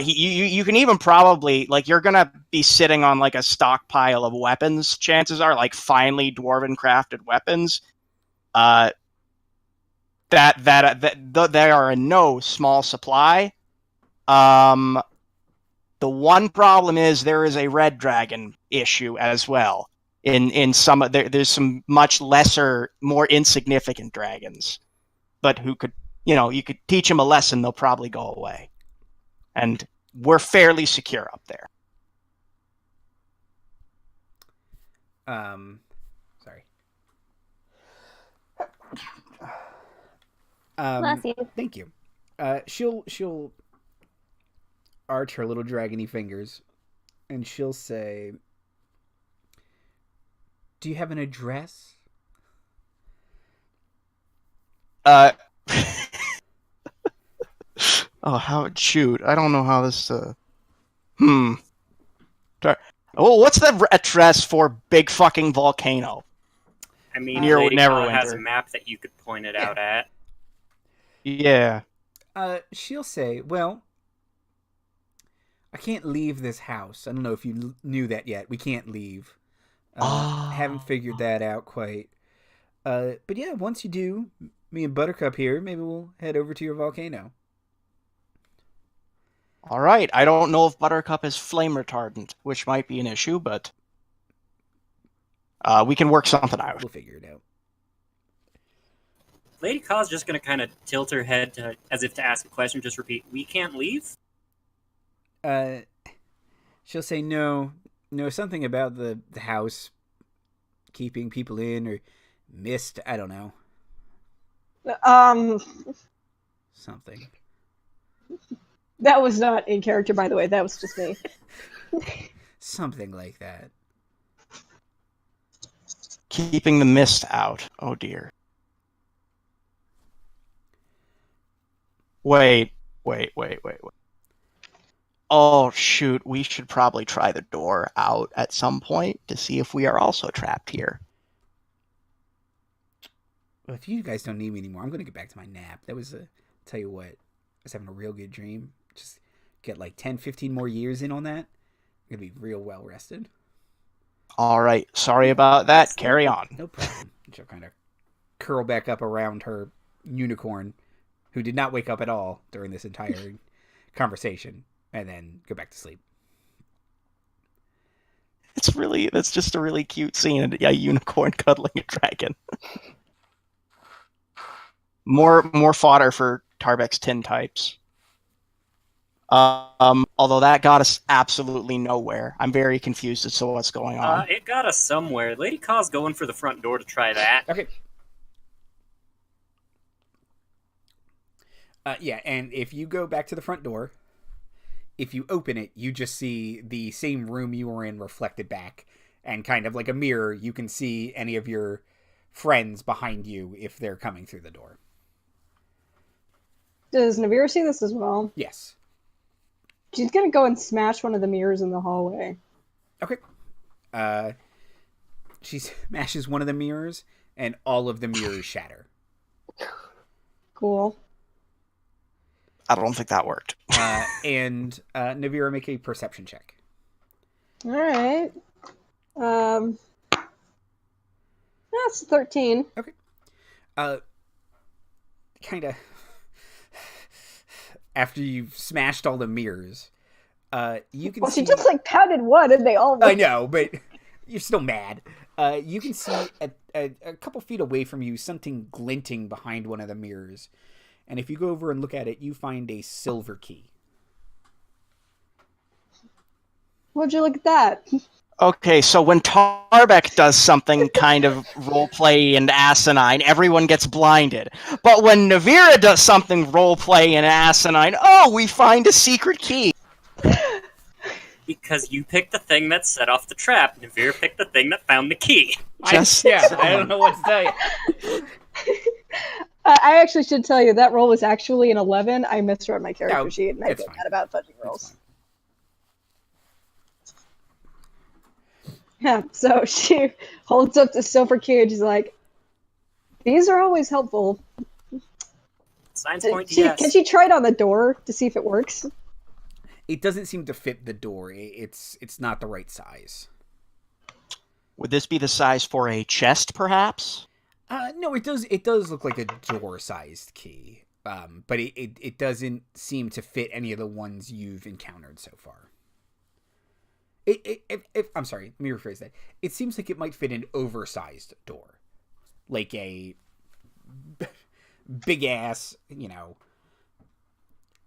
You can even probably, like, you're gonna be sitting on like a stockpile of weapons. Chances are, like, finely dwarven crafted weapons. That they are in no small supply. The one problem is there is a red dragon issue as well. In some there's some much lesser, more insignificant dragons, but who could, you could teach them a lesson, they'll probably go away. And we're fairly secure up there. Sorry. Bless you. Thank you. She'll arch her little dragony fingers, and she'll say, "Do you have an address?" Shoot, I don't know how this. Oh, what's the address for Big Fucking Volcano? I mean, Near Lady Kaw Neverwinter. has a map that you could point it out at. Yeah. She'll say, "Well, I can't leave this house. I don't know if you knew that yet. We can't leave. Haven't figured that out quite. But yeah, once you do, me and Buttercup here, maybe we'll head over to your volcano." All right. I don't know if Buttercup is flame retardant, which might be an issue, but we can work something out. We'll figure it out. Lady Kaw's just going to kind of tilt her head as if to ask a question. Just repeat, "We can't leave?" She'll say, no, something about the house keeping people in, or mist, I don't know. Something. That was not in character, by the way. That was just me. Something like that. Keeping the mist out. Oh dear. Wait. Oh shoot, we should probably try the door out at some point to see if we are also trapped here. Well, if you guys don't need me anymore, I'm going to get back to my nap. That was tell you what, I was having a real good dream. Just get like 10, 15 more years in on that. I'm going to be real well rested. All right, sorry about that. Carry on. No problem. She'll kind of curl back up around her unicorn, who did not wake up at all during this entire conversation, and then go back to sleep. That's just a really cute scene. A unicorn cuddling a dragon. More fodder for Tarbek's tin types. Although that got us absolutely nowhere. I'm very confused as to what's going on. It got us somewhere. Lady Kaw's going for the front door to try that. Okay. Yeah, and if you go back to the front door, if you open it, you just see the same room you were in reflected back, and kind of like a mirror, you can see any of your friends behind you if they're coming through the door. Does Navira see this as well? Yes. She's gonna go and smash one of the mirrors in the hallway. Okay. She smashes one of the mirrors, and all of the mirrors shatter. Cool. I don't think that worked. And Navira, make a perception check. All right. That's 13. Okay. Kind of. After you've smashed all the mirrors, you can see... She just like pounded one and they all... I know, but you're still mad. You can see a couple feet away from you something glinting behind one of the mirrors. And if you go over and look at it, you find a silver key. Would you look at that? Okay, so when Tarbek does something kind of roleplay and asinine, everyone gets blinded. But when Navira does something roleplay and asinine, we find a secret key. Because you picked the thing that set off the trap. Navira picked the thing that found the key. I don't know what to tell you. I actually should tell you, that roll was actually an 11. I misread my character sheet, and I feel bad about fudging rolls. Yeah, so she holds up the silver key and she's like, these are always helpful. Signs point to yes. Can she try it on the door to see if it works? It doesn't seem to fit the door. It's not the right size. Would this be the size for a chest, perhaps? No, it does look like a door-sized key. But it doesn't seem to fit any of the ones you've encountered so far. I'm sorry, let me rephrase that. It seems like it might fit an oversized door. Like a big ass,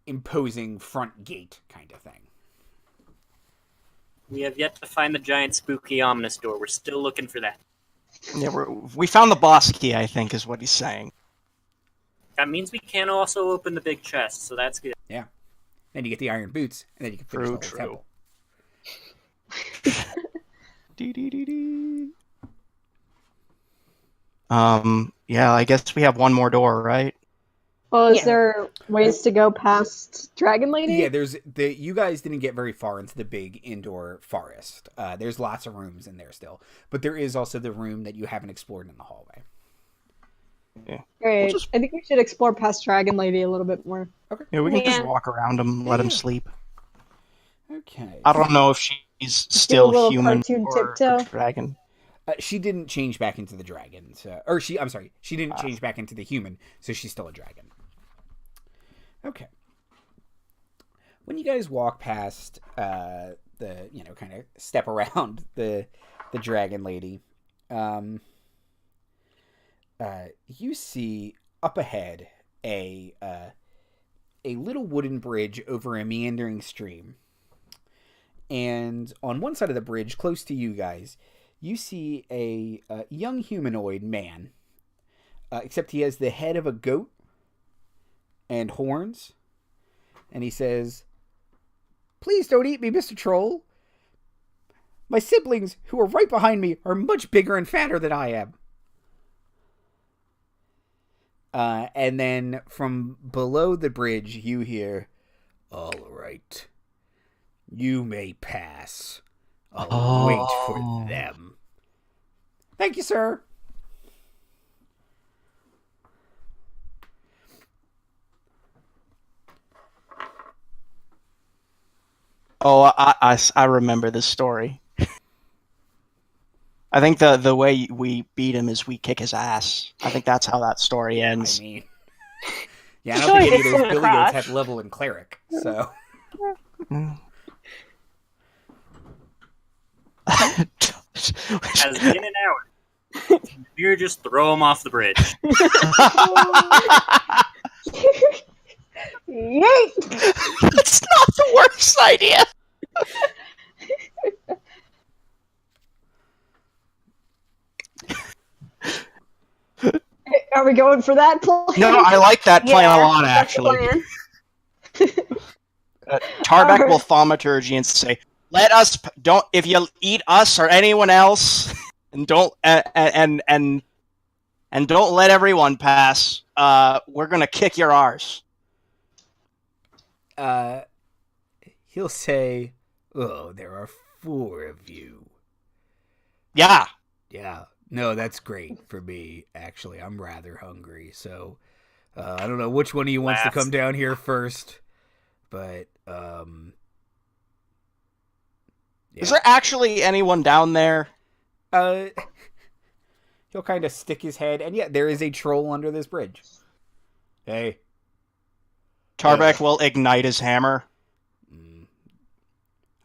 imposing front gate kind of thing. We have yet to find the giant, spooky, ominous door. We're still looking for that. Yeah, we found the boss key, I think, is what he's saying. That means we can also open the big chest, so that's good. Yeah. Then you get the iron boots, and then you can finish the whole temple. Yeah, I guess we have one more door, right? Well, is there ways to go past Dragon Lady? Yeah, you guys didn't get very far into the big indoor forest. There's lots of rooms in there still. But there is also the room that you haven't explored in the hallway. Yeah. Great. I think we should explore past Dragon Lady a little bit more. Okay. Yeah, we can just walk around him, let him sleep. Okay. I don't know if she's still human or tiptoe. dragon. She didn't change back into the dragon. She didn't change back into the human, so she's still a dragon. Okay. When you guys walk past kind of step around the dragon lady, you see up ahead a little wooden bridge over a meandering stream. And on one side of the bridge, close to you guys, you see a young humanoid man except he has the head of a goat and horns. And he says, "Please don't eat me, Mr. Troll. My siblings, who are right behind me, are much bigger and fatter than I am." And then from below the bridge, you hear, "All right. You may pass. I'll wait for them." "Thank you, sir." Oh, I remember this story. I think the way we beat him is we kick his ass. I think that's how that story ends. I mean, yeah, I don't think any of those Billy Goats have level in cleric, so. As in an hour, you just throw him off the bridge. Yay! That's not the worst idea. Are we going for that plan? No, I like that plan a lot, that's the actually. plan. Tarbek will thaumaturgy and say, if you eat us or anyone else, and don't let everyone pass, we're gonna kick your arse." He'll say, "Oh, there are 4 of you." Yeah. Yeah. No, that's great for me, actually. I'm rather hungry, so I don't know which one of you wants to come down here first, but yeah. Is there actually anyone down there? He'll kind of stick his head, and yeah, there is a troll under this bridge. Hey. Tarbek will ignite his hammer.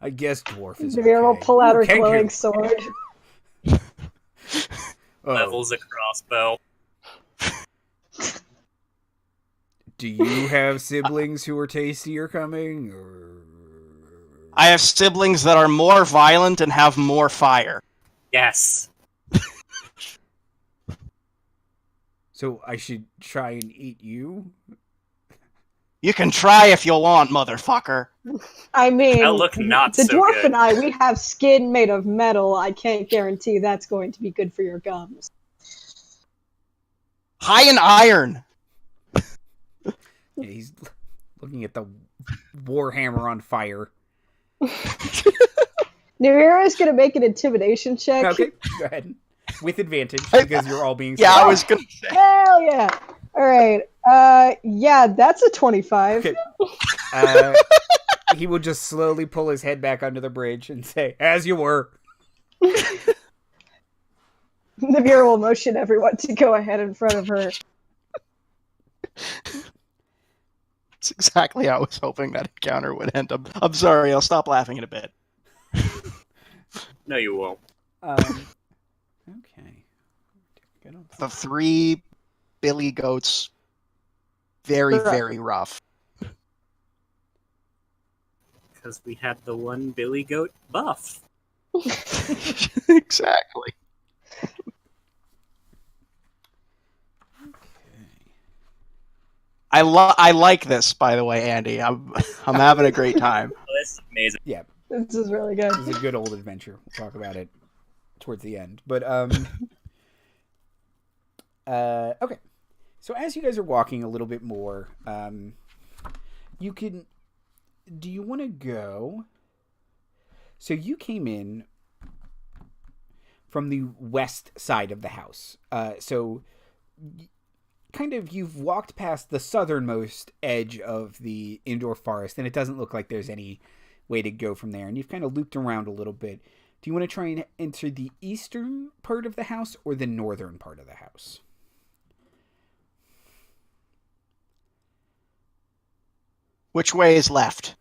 I guess dwarf is Navira will okay. pull out her Kenku. glowing sword. Levels a crossbow. Do you have siblings who are tastier coming? Or... I have siblings that are more violent and have more fire. Yes. So I should try and eat you? You can try if you want, motherfucker. I mean, That look not the so dwarf good. and I, we have skin made of metal. I can't guarantee that's going to be good for your gums. High in iron. Yeah, he's looking at the warhammer on fire. Navira is going to make an intimidation check. Okay, go ahead. With advantage, because you're all being... Yeah, I was gonna say. Hell yeah! All right. Yeah, that's a 25. Okay. He will just slowly pull his head back under the bridge and say, "As you were." Navira will motion everyone to go ahead in front of her. That's exactly how I was hoping that encounter would end up. I'm sorry, I'll stop laughing in a bit. No, you won't. Okay. The 3 Billy Goats, very rough. Because we had the one Billy Goat buff. Exactly. I like this, by the way, Andy. I'm having a great time. Oh, this is amazing. Yeah, This is really good. this is a good old adventure. We'll talk about it towards the end. But, okay. So as you guys are walking a little bit more, you can... Do you want to go... So you came in from the west side of the house. So kind of you've walked past the southernmost edge of the indoor forest, and it doesn't look like there's any way to go from there. And you've kind of looped around a little bit. Do you want to try and enter the eastern part of the house or the northern part of the house? Which way is left?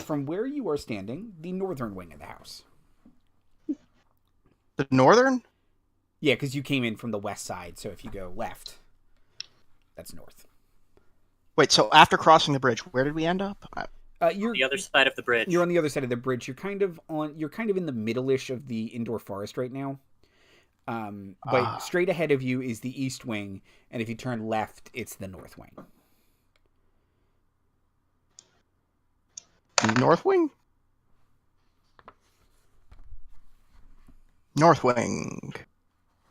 From where you are standing, the northern wing of the house. The northern? Yeah, because you came in from the west side, so if you go left, that's north. Wait, so after crossing the bridge, where did we end up? You're The other side of the bridge. You're on the other side of the bridge. You're kind of in the middle-ish of the indoor forest right now. But straight ahead of you is the east wing, and if you turn left, it's the north wing. North wing? North wing.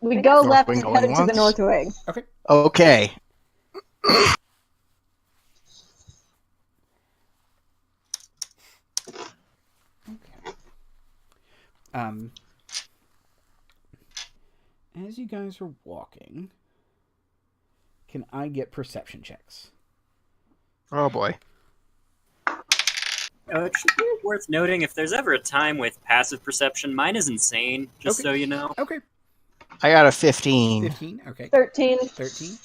We go North left wing and going head into the once. north wing. Okay. Okay. As you guys are walking, can I get perception checks? Oh boy. It should be worth noting if there's ever a time with passive perception, mine is insane, just Okay. so you know. Okay. I got a 15. 15? Okay. 13. 13?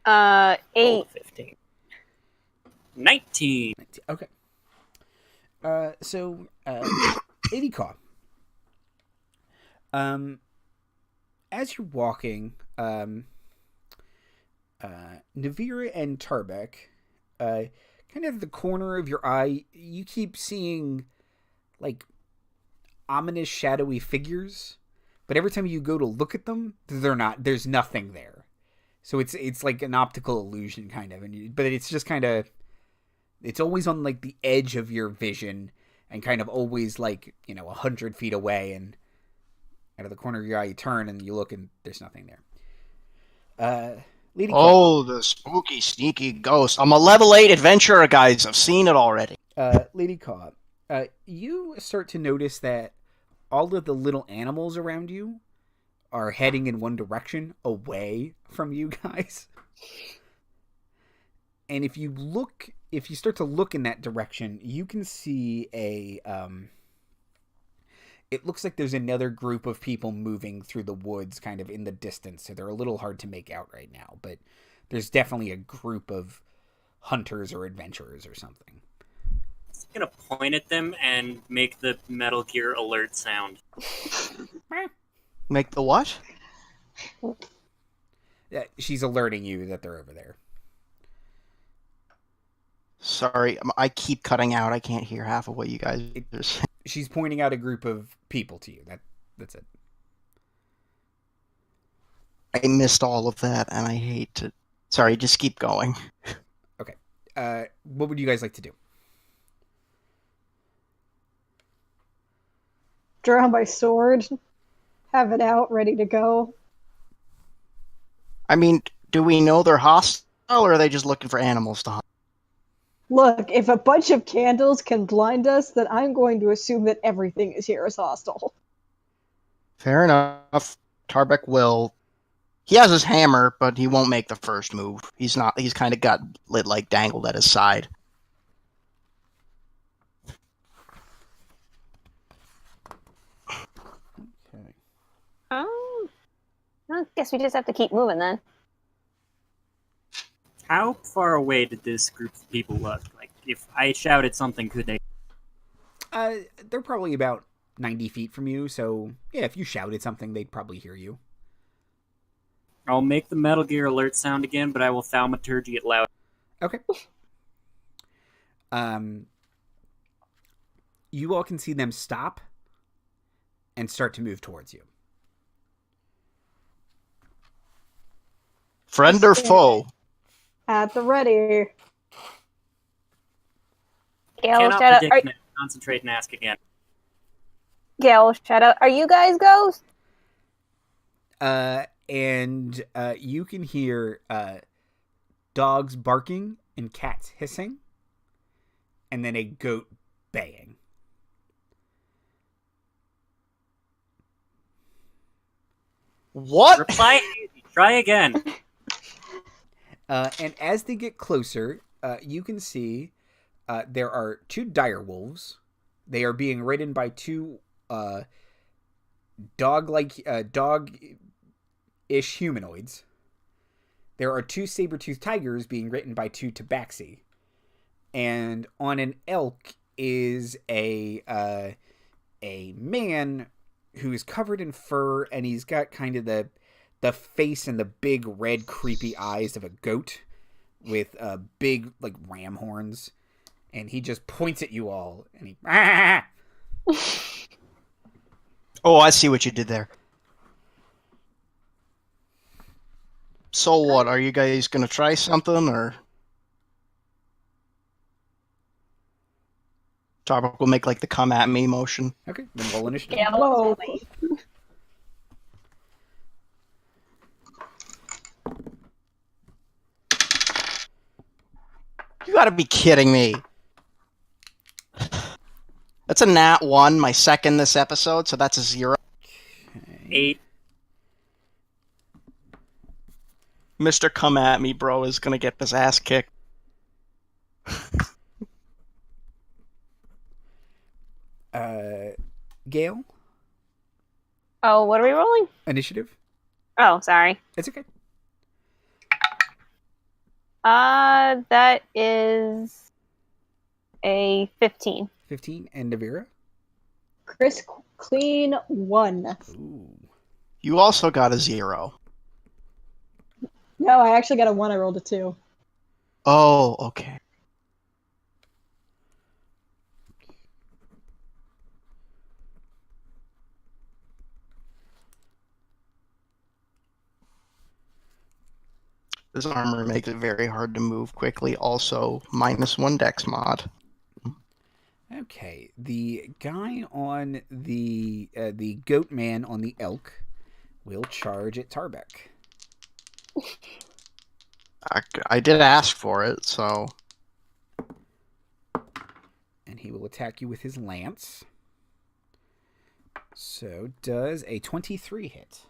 8. 15. 19. 19. Okay. So, Lady Kaw. As you're walking, Navira and Tarbek, kind of at the corner of your eye, you keep seeing, like, ominous, shadowy figures. But every time you go to look at them, there's nothing there. So it's like an optical illusion, kind of. But it's just kind of, it's always on, like, the edge of your vision and kind of always, like, 100 feet away, and out of the corner of your eye, you turn and you look, and there's nothing there. Lady Kaw. The spooky, sneaky ghost. I'm a level 8 adventurer, guys. I've seen it already. Lady Kaw, you start to notice that all of the little animals around you are heading in one direction, away from you guys. And if you start to look in that direction, you can see it looks like there's another group of people moving through the woods kind of in the distance. So they're a little hard to make out right now, but there's definitely a group of hunters or adventurers or something. I'm going to point at them and make the Metal Gear alert sound. Make the what? Yeah, she's alerting you that they're over there. Sorry, I keep cutting out. I can't hear half of what you guys are saying. She's pointing out a group of people to you. That's it. I missed all of that, and I hate to... Sorry, just keep going. Okay. What would you guys like to do? Draw my sword. Have it out, ready to go. I mean, do we know they're hostile, or are they just looking for animals to hunt? Look, if a bunch of candles can blind us, then I'm going to assume that everything is here is hostile. Fair enough. Tarbek will... He has his hammer, but he won't make the first move. He's kind of got lit, like, dangled at his side. Okay. Oh. I guess we just have to keep moving then. How far away did this group of people look? Like, if I shouted something, could they? They're probably about 90 feet from you, so yeah, if you shouted something, they'd probably hear you. I'll make the Metal Gear alert sound again, but I will thaumaturgy it loud. Okay. You all can see them stop and start to move towards you. Friend or foe? At the ready. Gayle, Cannot shut up. predict and concentrate and ask again. Gayle, shut up. Are you guys ghosts? And you can hear dogs barking and cats hissing, and then a goat baying. What? Reply easy. Try again. And as they get closer, you can see there are two dire wolves. They are being ridden by two dog-ish humanoids. There are two saber-toothed tigers being ridden by two tabaxi. And on an elk is a man who is covered in fur, and he's got kind of the face and the big red creepy eyes of a goat with big like ram horns, and he just points at you all and he Oh, I see what you did there. So what? Are you guys gonna try something, or Tarbek will make like the come at me motion? Okay, then roll initiative. Yeah, Whoa. You gotta be kidding me. That's a nat 1, my second this episode, so that's a 0. 8. Mr. Come At Me Bro is gonna get his ass kicked. Gayle, Oh, what are we rolling? initiative. Oh, sorry. It's okay. That is a 15. 15. And Navira. Chris clean 1. Ooh. You also got a 0. No, I actually got a 1. I rolled a 2. Oh, okay. This armor makes it very hard to move quickly. Also, -1 dex mod. Okay, the guy on the goat man on the elk will charge at Tarbek. I did ask for it, so And he will attack you with his lance. So does a 23 hit?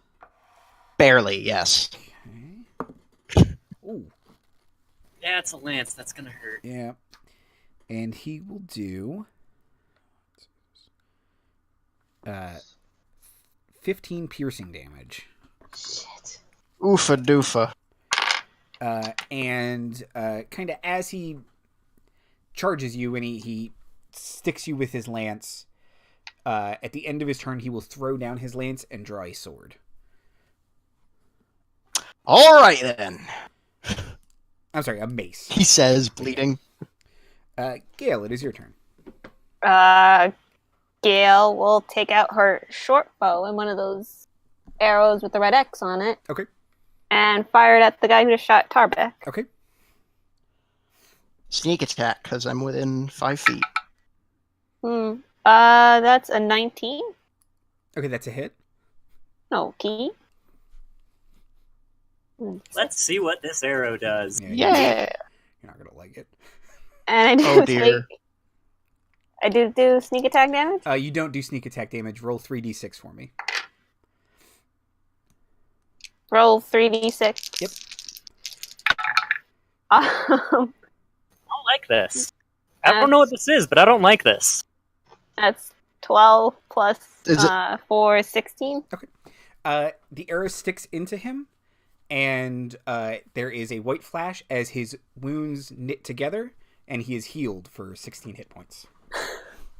barely, yes. Okay. Ooh, Yeah, it's a lance. That's gonna hurt. yeah. And he will do 15 piercing damage. Shit. Oofa doofa. And kind of as he charges you and he sticks you with his lance, at the end of his turn, he will throw down his lance and draw a sword. All right then, I'm sorry, a mace. he says, bleeding. Gayle, it is your turn. Gayle will take out her short bow and one of those arrows with the red X on it. Okay. And fire it at the guy who just shot Tarbek. Okay. Sneak attack, because I'm within 5 feet. That's a 19. Okay, that's a hit. No, key. Let's see what this arrow does. Yeah. You're not going to like it. And I do Oh dear. I do sneak attack damage. You don't do sneak attack damage. Roll 3d6 for me. Roll 3d6. Yep. I don't like this. I don't know what this is, but I don't like this. That's 12 plus Is it- 4, 16. The arrow sticks into him, and there is a white flash as his wounds knit together, and he is healed for 16 hit points.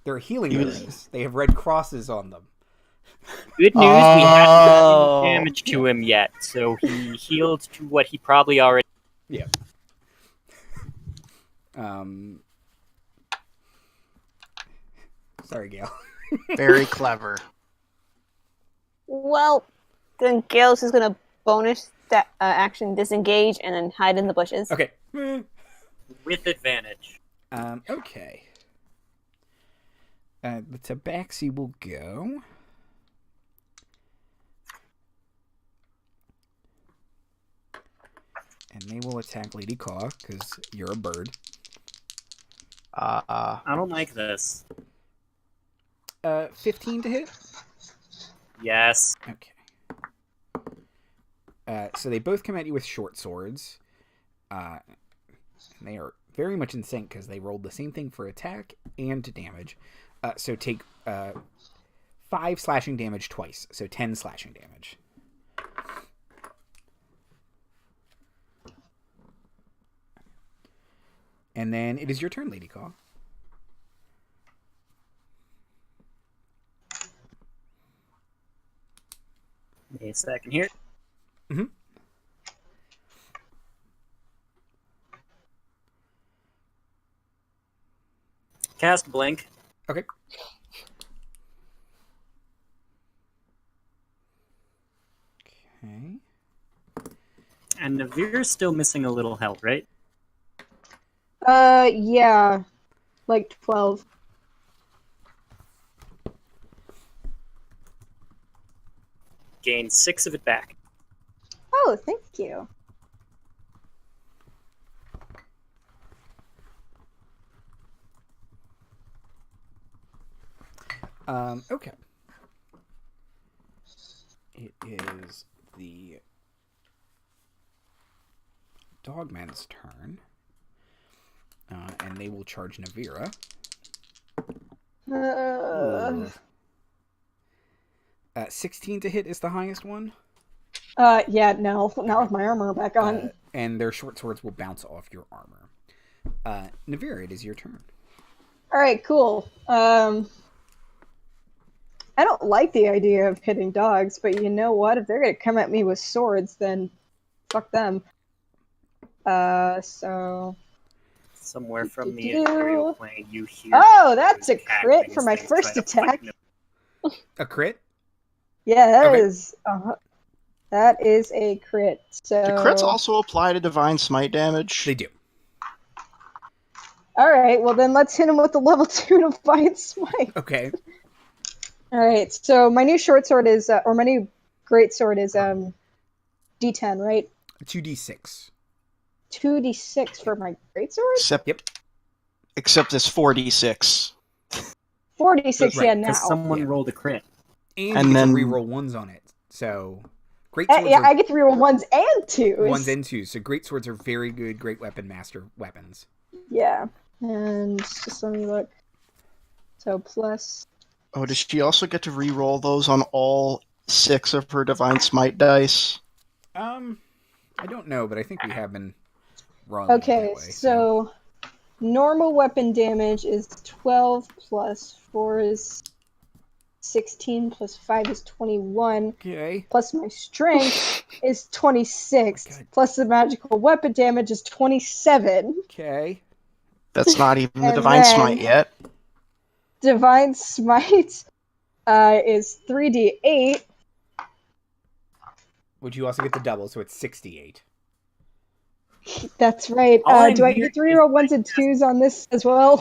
They're healing arrows. They have red crosses on them. Good news, we haven't done any damage to him yet, so he healed to what he probably already... Yeah. Sorry, Gayle. Very clever. Well, then Gale's just gonna bonus that action disengage and then hide in the bushes. Okay. with advantage. Okay. The Tabaxi will go. And they will attack Lady Kaw, because you're a bird. I don't like this. 15 to hit? Yes. Okay. So they both come at you with short swords. And they are very much in sync, because they rolled the same thing for attack and damage. So take 5 slashing damage twice. So 10 slashing damage. And then it is your turn, Lady Kaw. Give me a second here. Mm-hmm. Cast Blink. Okay. Okay. And Navira's still missing a little health, right? Yeah. Like 12. Gain 6 of it back. Oh, thank you. Okay. It is the Dogman's turn. And they will charge Navira. 16 to hit is the highest one. Yeah, no. Not with my armor back on. And their short swords will bounce off your armor. Navira, it is your turn. Alright, cool. I don't like the idea of hitting dogs, but you know what? If they're gonna come at me with swords, then fuck them. So... Somewhere from the Imperial plane, you hear... Oh, that's a crit for my first attack. A crit? Yeah, that Okay. is... that is a crit. So... Do crits also apply to Divine Smite damage? They do. Alright, well then let's hit him with the level 2 Divine Smite. Okay. Alright, so my new short sword is... or my new great sword is D10, right? 2d6. 2d6 for my great sword? Except it's 4d6. 4d6, Right, yeah, now. Because someone Yeah. rolled a crit. And And you get then- to reroll ones on it. So, great swords Yeah, are I get to reroll 1s and 2s. 1s and 2s. So, great swords are very good great weapon master weapons. Yeah, and just let me look. So plus... Oh, does she also get to re-roll those on all 6 of her Divine Smite dice? I don't know, but I think we have been rolling it Okay, that way, so normal weapon damage is 12 plus 4 is 16 plus 5 is 21 Okay. plus my strength is 26 God. plus the magical weapon damage is 27. Okay. That's not even the And Divine then- Smite yet. Divine Smite is 3d8. Would you also get the double, so it's 68. That's right. All I'm Do I hearing get to reroll 1s and 2s on this as well?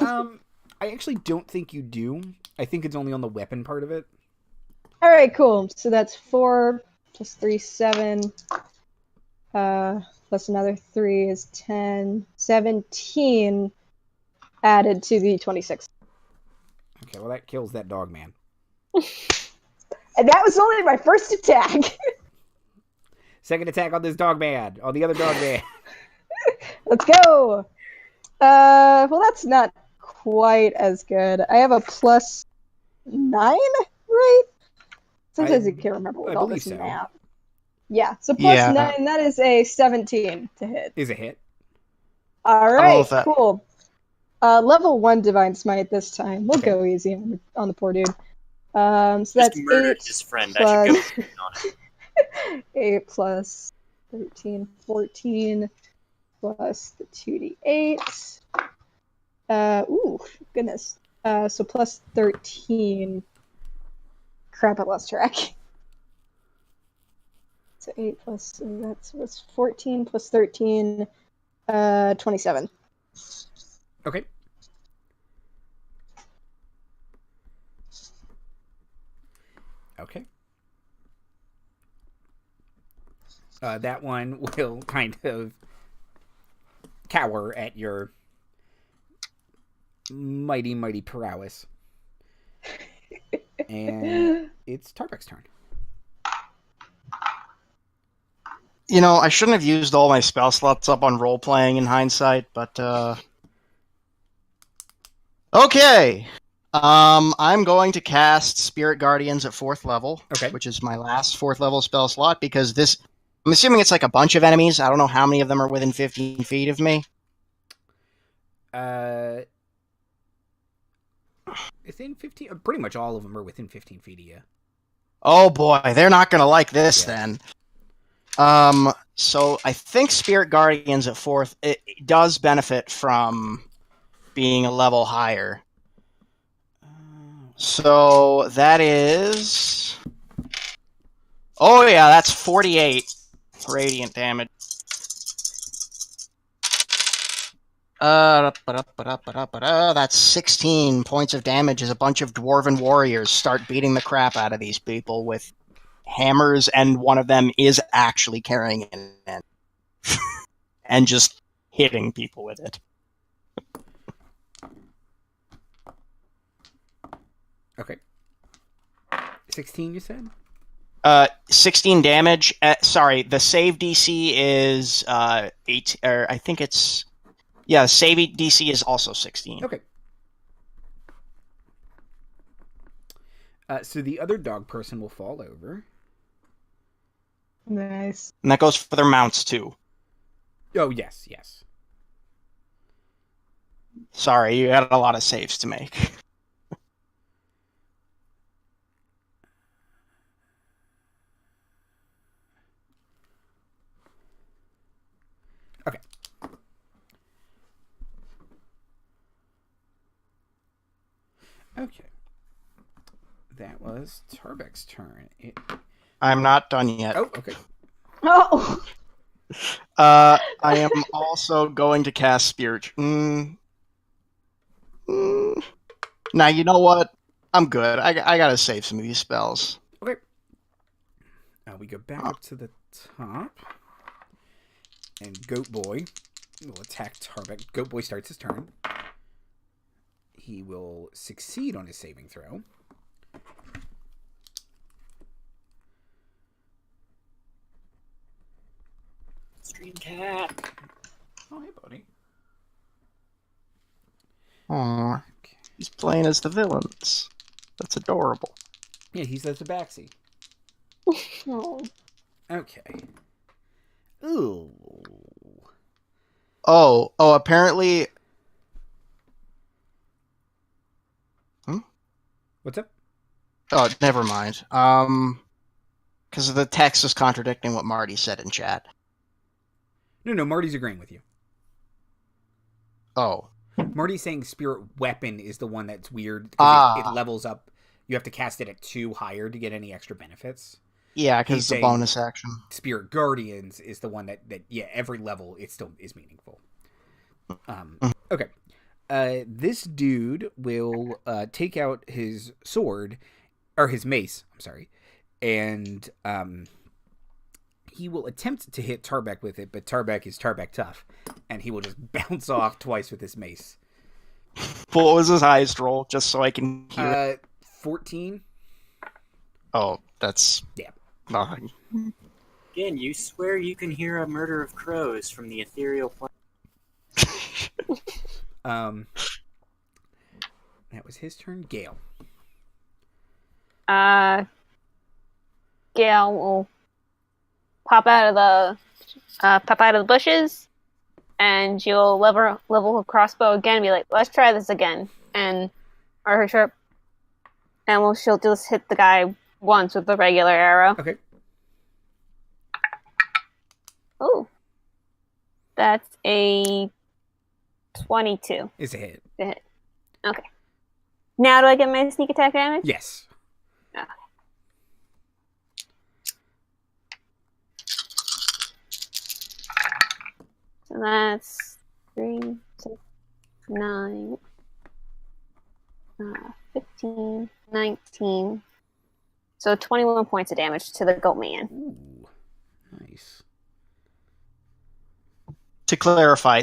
I actually don't think you do. I think it's only on the weapon part of it. Alright, cool. So that's 4 plus 3, 7. Plus another 3 is 10. 17 added to the 26. Okay, well that kills that dog man. And that was only my first attack. Second attack on this dog man. On the other dog man. Let's go. Well, that's not quite as good. I have a plus 9, right? Sometimes I can't remember what I all believe this so. math. Yeah, so plus Yeah. 9, that is a 17 to hit. Is a hit. All roll right, with that. cool. Level 1 Divine Smite this time. We'll Okay. go easy on the poor dude. So that's Just murdered 8 his friend. I should plus go on it. 8 plus 13, 14 plus the 2d8. Ooh, goodness. So plus 13. Crap, I lost track. So 8 plus, so that's what's 14 plus 13, 27. Okay. Okay. That one will kind of cower at your mighty, mighty prowess. And it's Tarbek's turn. You know, I shouldn't have used all my spell slots up on role-playing in hindsight, but, Okay! I'm going to cast Spirit Guardians at 4th level, Okay. which is my last 4th level spell slot, because this... I'm assuming it's like a bunch of enemies. I don't know how many of them are within 15 feet of me. Within 15... Pretty much all of them are within 15 feet of you. Oh boy, they're not going to like this Yeah. then. So I think Spirit Guardians at 4th, it does benefit from being a level higher. So that is... Oh yeah, that's 48 radiant damage. That's 16 points of damage as a bunch of dwarven warriors start beating the crap out of these people with hammers, and one of them is actually carrying it and just hitting people with it. Okay. 16, you said? 16 damage. Sorry, the save DC is 8. Or I think it's save DC is also 16. Okay. So the other dog person will fall over. Nice. And that goes for their mounts too. Oh, yes. Sorry, you had a lot of saves to make. Okay. Okay. That was Tarbek's turn. I'm not done yet. Oh, okay. Oh! I am also going to cast Spirit. Now, you know what? I'm good. I gotta save some of these spells. Okay. We go back up to the top. And Goat Boy will attack Tarbek. Goat Boy starts his turn. He will succeed on his saving throw. Stream cat. Oh, hey, buddy. Aww. He's playing as the villains. That's adorable. Yeah, he's the Tabaxi. Oh. Okay. Ooh. Oh, apparently... What's up? Oh, never mind. Because the text is contradicting what Marty said in chat. No, Marty's agreeing with you. Oh. Marty's saying Spirit Weapon is the one that's weird because it levels up. You have to cast it at 2 higher to get any extra benefits. Yeah, because it's a bonus action. Spirit Guardians is the one that every level it still is meaningful. Okay. This dude will take out his sword, or his mace, I'm sorry, and he will attempt to hit Tarbek with it, but Tarbek is Tarbek tough, and he will just bounce off twice with his mace. What was his highest roll, just so I can hear it? 14. Oh, that's... Yeah. Nothing. Again, you swear you can hear a murder of crows from the ethereal plane. That was his turn. Gayle. Gayle will pop out of the bushes, and she'll level her crossbow again and be like, let's try this again. Or her sharp, and she'll just hit the guy once with the regular arrow. Okay. Ooh. That's a 22. It's a hit. To hit. Okay. Now do I get my sneak attack damage? Yes. Okay. So that's 3, 6, 9, 15, 19. So 21 points of damage to the goat man. Ooh. Nice. To clarify,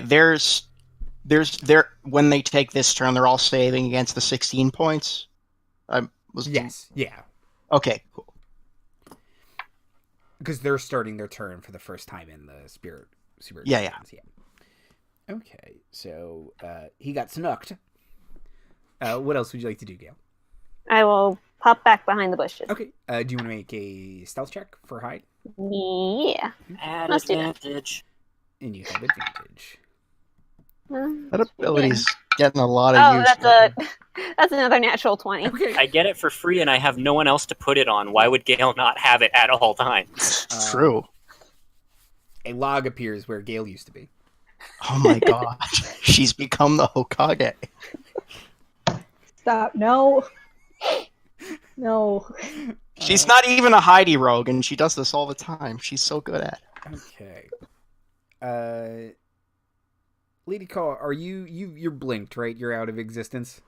when they take this turn, they're all saving against the 16 points? Yes. Yeah. Okay, cool. Because they're starting their turn for the first time in the Spirit Yeah. Guardians, yeah. Okay, so he got snucked. What else would you like to do, Gayle? I will pop back behind the bushes. Okay, do you want to make a stealth check for hide? Yeah. Add Let's do that. advantage. And you have advantage. That ability's getting a lot of use. That's another natural 20. Okay. I get it for free and I have no one else to put it on. Why would Gayle not have it at all times? True. A log appears where Gayle used to be. Oh my god. She's become the Hokage. Stop. No. No. She's not even a Heidi rogue, and she does this all the time. She's so good at it. Okay. Lady Kaw, are you're blinked, right? You're out of existence.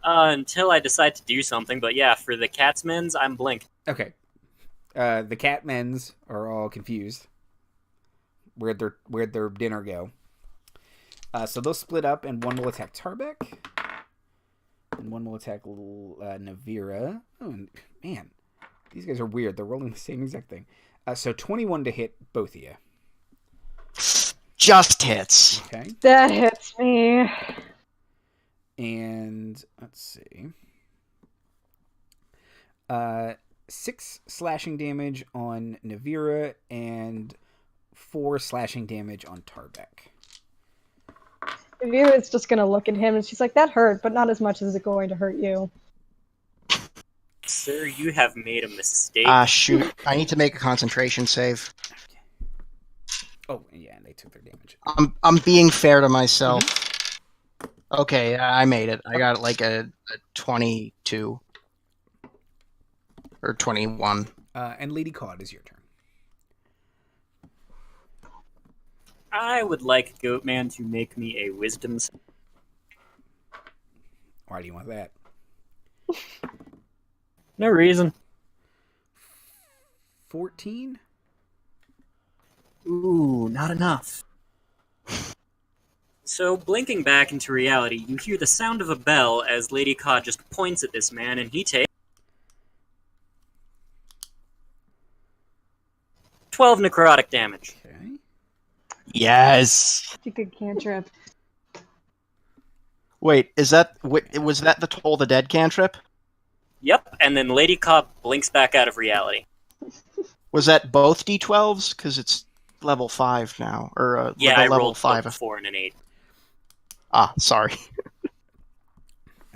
Until I decide to do something, but yeah, for the Catsmen's, I'm blinked. Okay. The Catmen's are all confused. Where'd their dinner go? So they'll split up, and one will attack Tarbek, and one will attack Navira. Oh man, these guys are weird. They're rolling the same exact thing. So 21 to hit both of you. Just hits. Okay. That hits me. And let's see. 6 slashing damage on Navira and 4 slashing damage on Tarbek. Navira's just gonna look at him and she's like, that hurt, but not as much as it's going to hurt you. Sir, you have made a mistake. Shoot. I need to make a concentration save. Oh, yeah, and they took their damage. I'm being fair to myself. Okay, I made it. I got like a 22. Or 21. And Lady Kaw, it is your turn. I would like Goatman to make me a wisdom save. Why do you want that? No reason. 14? Ooh, not enough. So, blinking back into reality, you hear the sound of a bell as Lady Kaw just points at this man, and he takes 12 necrotic damage. Okay. Yes. You could cantrip. Wait, was that the Toll the Dead cantrip? Yep, and then Lady Kaw blinks back out of reality. Was that both D12s? Because it's level 5 now. Or Yeah, I level rolled 5. a 4 and an 8. Ah, sorry.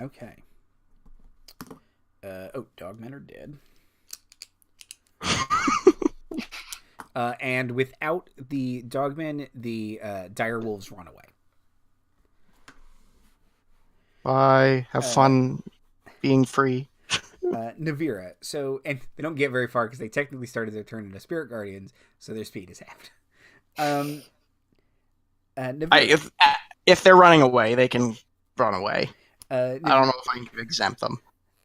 Okay. Dogmen are dead. And without the dogmen, the dire wolves run away. Bye. Have fun being free. Navira. So, and they don't get very far because they technically started their turn into Spirit Guardians, so their speed is halved. Navira. If they're running away, they can run away. Navira, I don't know if I can exempt them.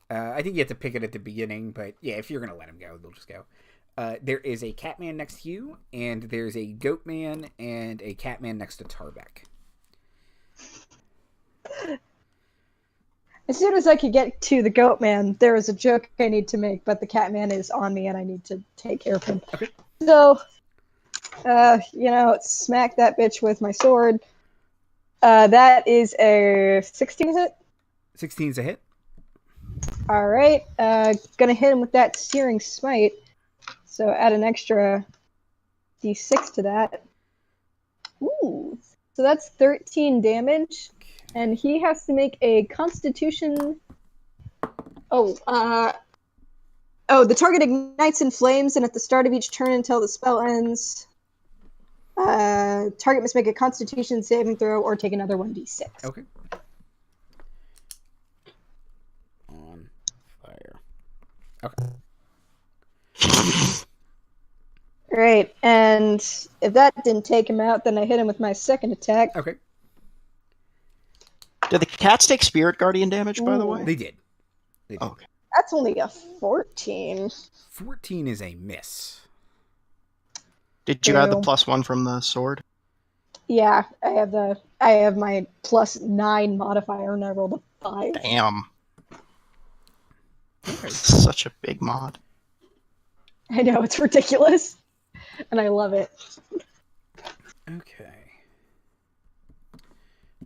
I think you have to pick it at the beginning, but yeah, if you're going to let them go, they'll just go. There is a Catman next to you, and there's a Goatman and a Catman next to Tarbek. As soon as I could get to the Goatman, there is a joke I need to make, but the Catman is on me and I need to take care of him. Okay. So, smack that bitch with my sword. That is a 16 hit. 16's a hit. Alright, gonna hit him with that Searing Smite. So add an extra d6 to that. Ooh. So that's 13 damage. And he has to make a Constitution... the target ignites in flames, and at the start of each turn until the spell ends, target must make a Constitution saving throw or take another 1d6. Okay. On fire. Okay. Right, and if that didn't take him out, then I hit him with my second attack. Okay. Did the cats take Spirit Guardian damage, by the Ooh. way? They did. Okay. That's only a 14. 14 is a miss. Did you add the Ew. +1 from the sword? Yeah, I have my +9 modifier, and I rolled a 5. Damn. Such a big mod. I know, it's ridiculous. And I love it. Okay.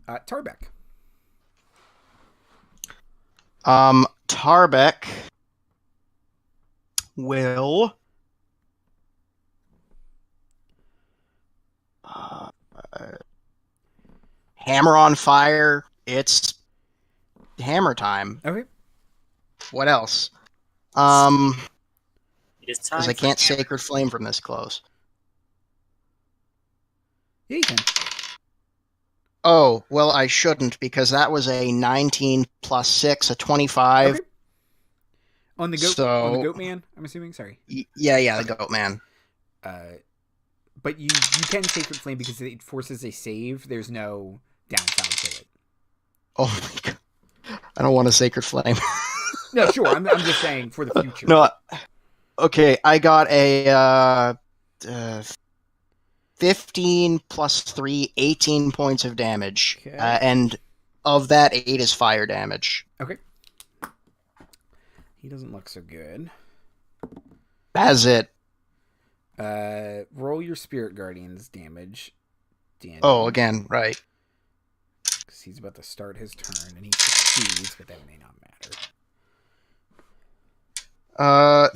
Tarbek. Tarbek will hammer on fire. It's hammer time. Okay. What else? It is time Because I for can't hammer. Sacred Flame from this close. Yeah, you can. Oh, well, I shouldn't, because that was a 19 plus 6, a 25. Okay. On the goat, So- on the Goatman, I'm assuming. Sorry. Yeah, the goat man. but you can Sacred Flame because it forces a save. There's no downside to it. Oh my god. I don't want a Sacred Flame. No, sure. I'm just saying for the future. No. Okay, I got a 15 plus 3, 18 points of damage. Okay. And of that, 8 is fire damage. Okay. He doesn't look so good. That's it. Roll your Spirit Guardian's damage, Daniel. Oh, again, right. Because he's about to start his turn, and he succeeds, but that may not matter.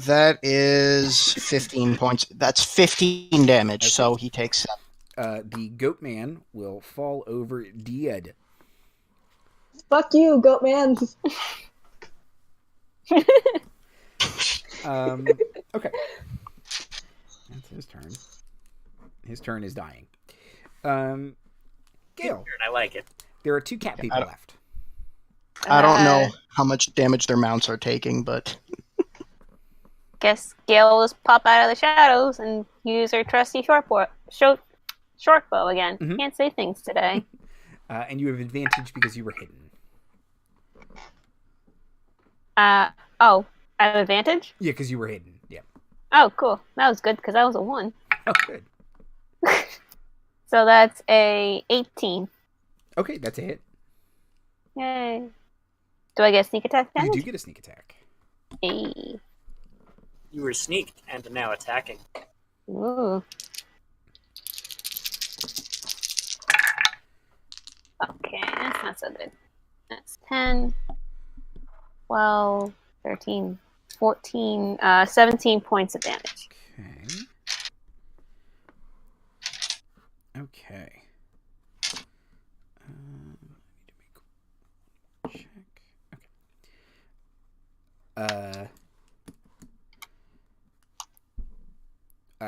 That is 15 points. That's 15 damage, Okay. so he takes 7. The Goat Man will fall over dead. Fuck you, goat man. Okay. That's his turn. His turn is dying. Gayle, I like it. there are 2 cat people left. I don't know how much damage their mounts are taking, but... Guess Gayle will just pop out of the shadows and use her trusty short bow again. Mhm. Can't say things today. And you have advantage because you were hidden. Oh, I have advantage? Yeah, because you were hidden. Yeah. Oh, cool. That was good because that was a 1. Oh, good. So that's a 18. Okay, that's a hit. Yay. Do I get sneak attack You damage? do get a sneak attack. Hey. You were sneaked and now attacking. Ooh. Okay, that's not so good. That's 10, 12, 13, 14, 17 points of damage. Okay. Need to make check. Okay.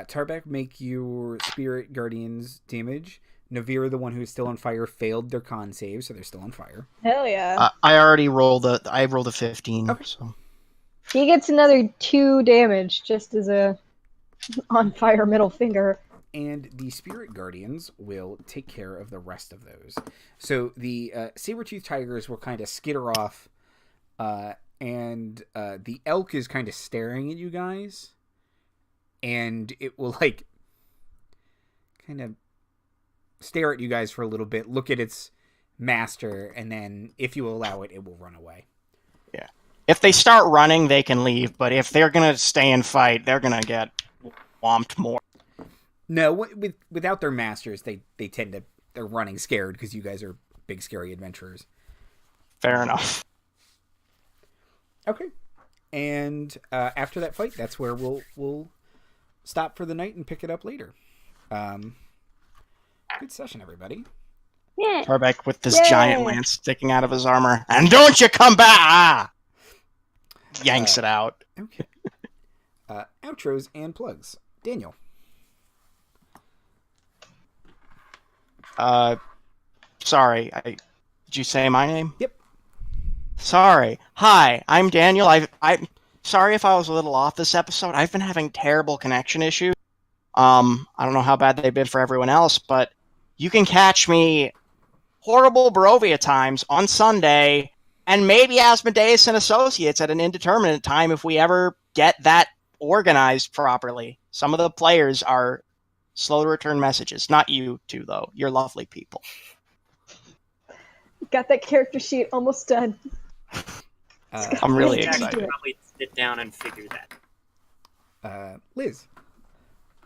Tarbek, make your Spirit Guardians damage. Navira, the one who is still on fire, failed their con save, so they're still on fire. Hell yeah. I already rolled I rolled a 15, Okay. so... He gets another 2 damage just as a on fire middle finger. And the Spirit Guardians will take care of the rest of those. So the saber-toothed tigers will kind of skitter off, and the elk is kind of staring at you guys, and it will like kind of stare at you guys for a little bit, look at its master, and then if you allow it, it will run away. Yeah. If they start running, they can leave, but if they're gonna stay and fight, they're gonna get whomped more. No, without their masters, they're running scared because you guys are big scary adventurers. Fair enough. Okay, and after that fight, that's where we'll stop for the night and pick it up later. Good session, everybody. Yeah. Tarbek with this Yay! giant lance sticking out of his armor. And don't you come back! Ah! Yanks it out. Okay. Outros and plugs. Daniel. Sorry. Did you say my name? Yep. Sorry. Hi, I'm Daniel. I'm sorry if I was a little off this episode. I've been having terrible connection issues. I don't know how bad they've been for everyone else, but you can catch me horrible Barovia times on Sunday, and maybe Asmodeus and Associates at an indeterminate time if we ever get that organized properly. Some of the players are slow to return messages. Not you two, though. You're lovely people. Got that character sheet almost done. I'm really I excited. should probably sit down and figure that. Liz.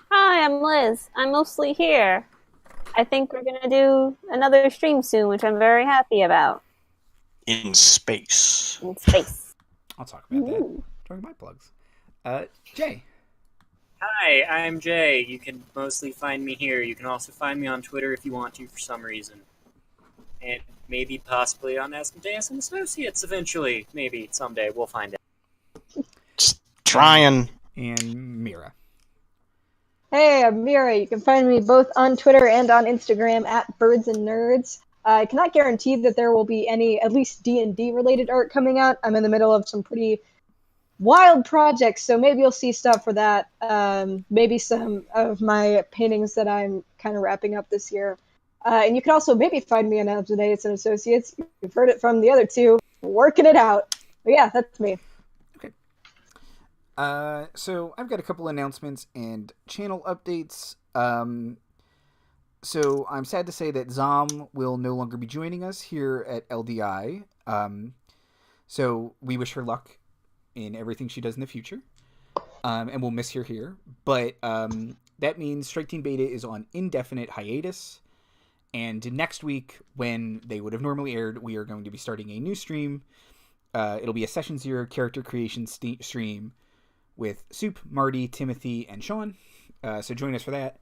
Hi, I'm Liz. I'm mostly here. I think we're going to do another stream soon, which I'm very happy about. In space. In space. I'll talk about that Ooh. during my plugs. Jay. Hi, I'm Jay. You can mostly find me here. You can also find me on Twitter if you want to for some reason. And maybe possibly on Asmodeus and Associates eventually. Maybe someday. We'll find out. Just trying. And Mira. Hey, I'm Mira. You can find me both on Twitter and on Instagram at Birds and Nerds. I cannot guarantee that there will be any, at least D&D related art coming out. I'm in the middle of some pretty wild projects. So maybe you'll see stuff for that. Maybe some of my paintings that I'm kind of wrapping up this year. And you can also maybe find me on Ambervilles and Associates. You've heard it from the other two, working it out. But yeah, that's me. Okay. So I've got a couple announcements and channel updates. So I'm sad to say that Zom will no longer be joining us here at LDI. So we wish her luck in everything she does in the future. And we'll miss her here. But that means Strike Team Beta is on indefinite hiatus. And next week, when they would have normally aired, we are going to be starting a new stream. It'll be a Session 0 character creation stream with Soup, Marty, Timothy, and Sean. So join us for that.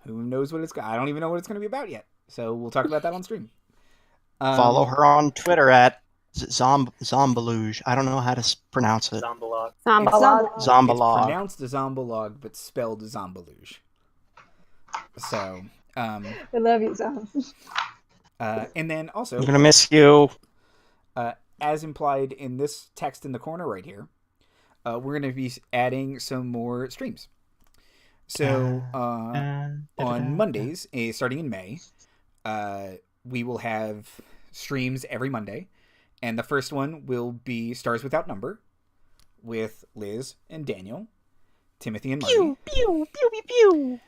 Who knows what it's... I don't even know what it's going to be about yet. So we'll talk about that on stream. Follow her on Twitter at Zombaluge. I don't know how to pronounce it. Zombalog. It's Zombalog. pronounced Zombalog, but spelled Zombaluge. So... I love you, Zom. And then also... I'm going to miss you. As implied in this text in the corner right here, we're going to be adding some more streams. So on Mondays, starting in May, we will have streams every Monday. And the first one will be Stars Without Number with Liz and Daniel, Timothy and Marty. Pew, pew, pew, pew, pew.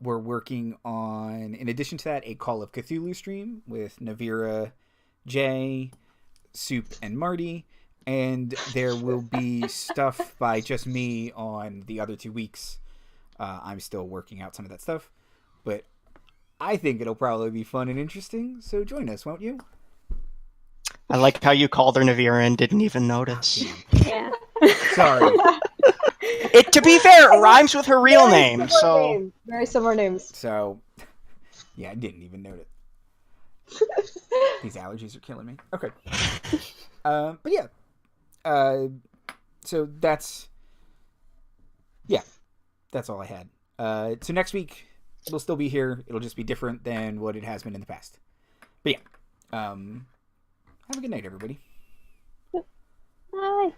We're working on, in addition to that, a Call of Cthulhu stream with Navira, Jay, Soup, and Marty. And there will be stuff by just me on the other 2 weeks. I'm still working out some of that stuff. But I think it'll probably be fun and interesting, so join us, won't you? I like how you called her Navira and didn't even notice. Yeah. Sorry. To be fair, it rhymes with her real name, so... Very similar names. So, yeah, I didn't even notice. These allergies are killing me. Okay. But yeah. So that's... Yeah. That's all I had. So next week, it'll still be here. It'll just be different than what it has been in the past. But yeah. Have a good night, everybody. Bye.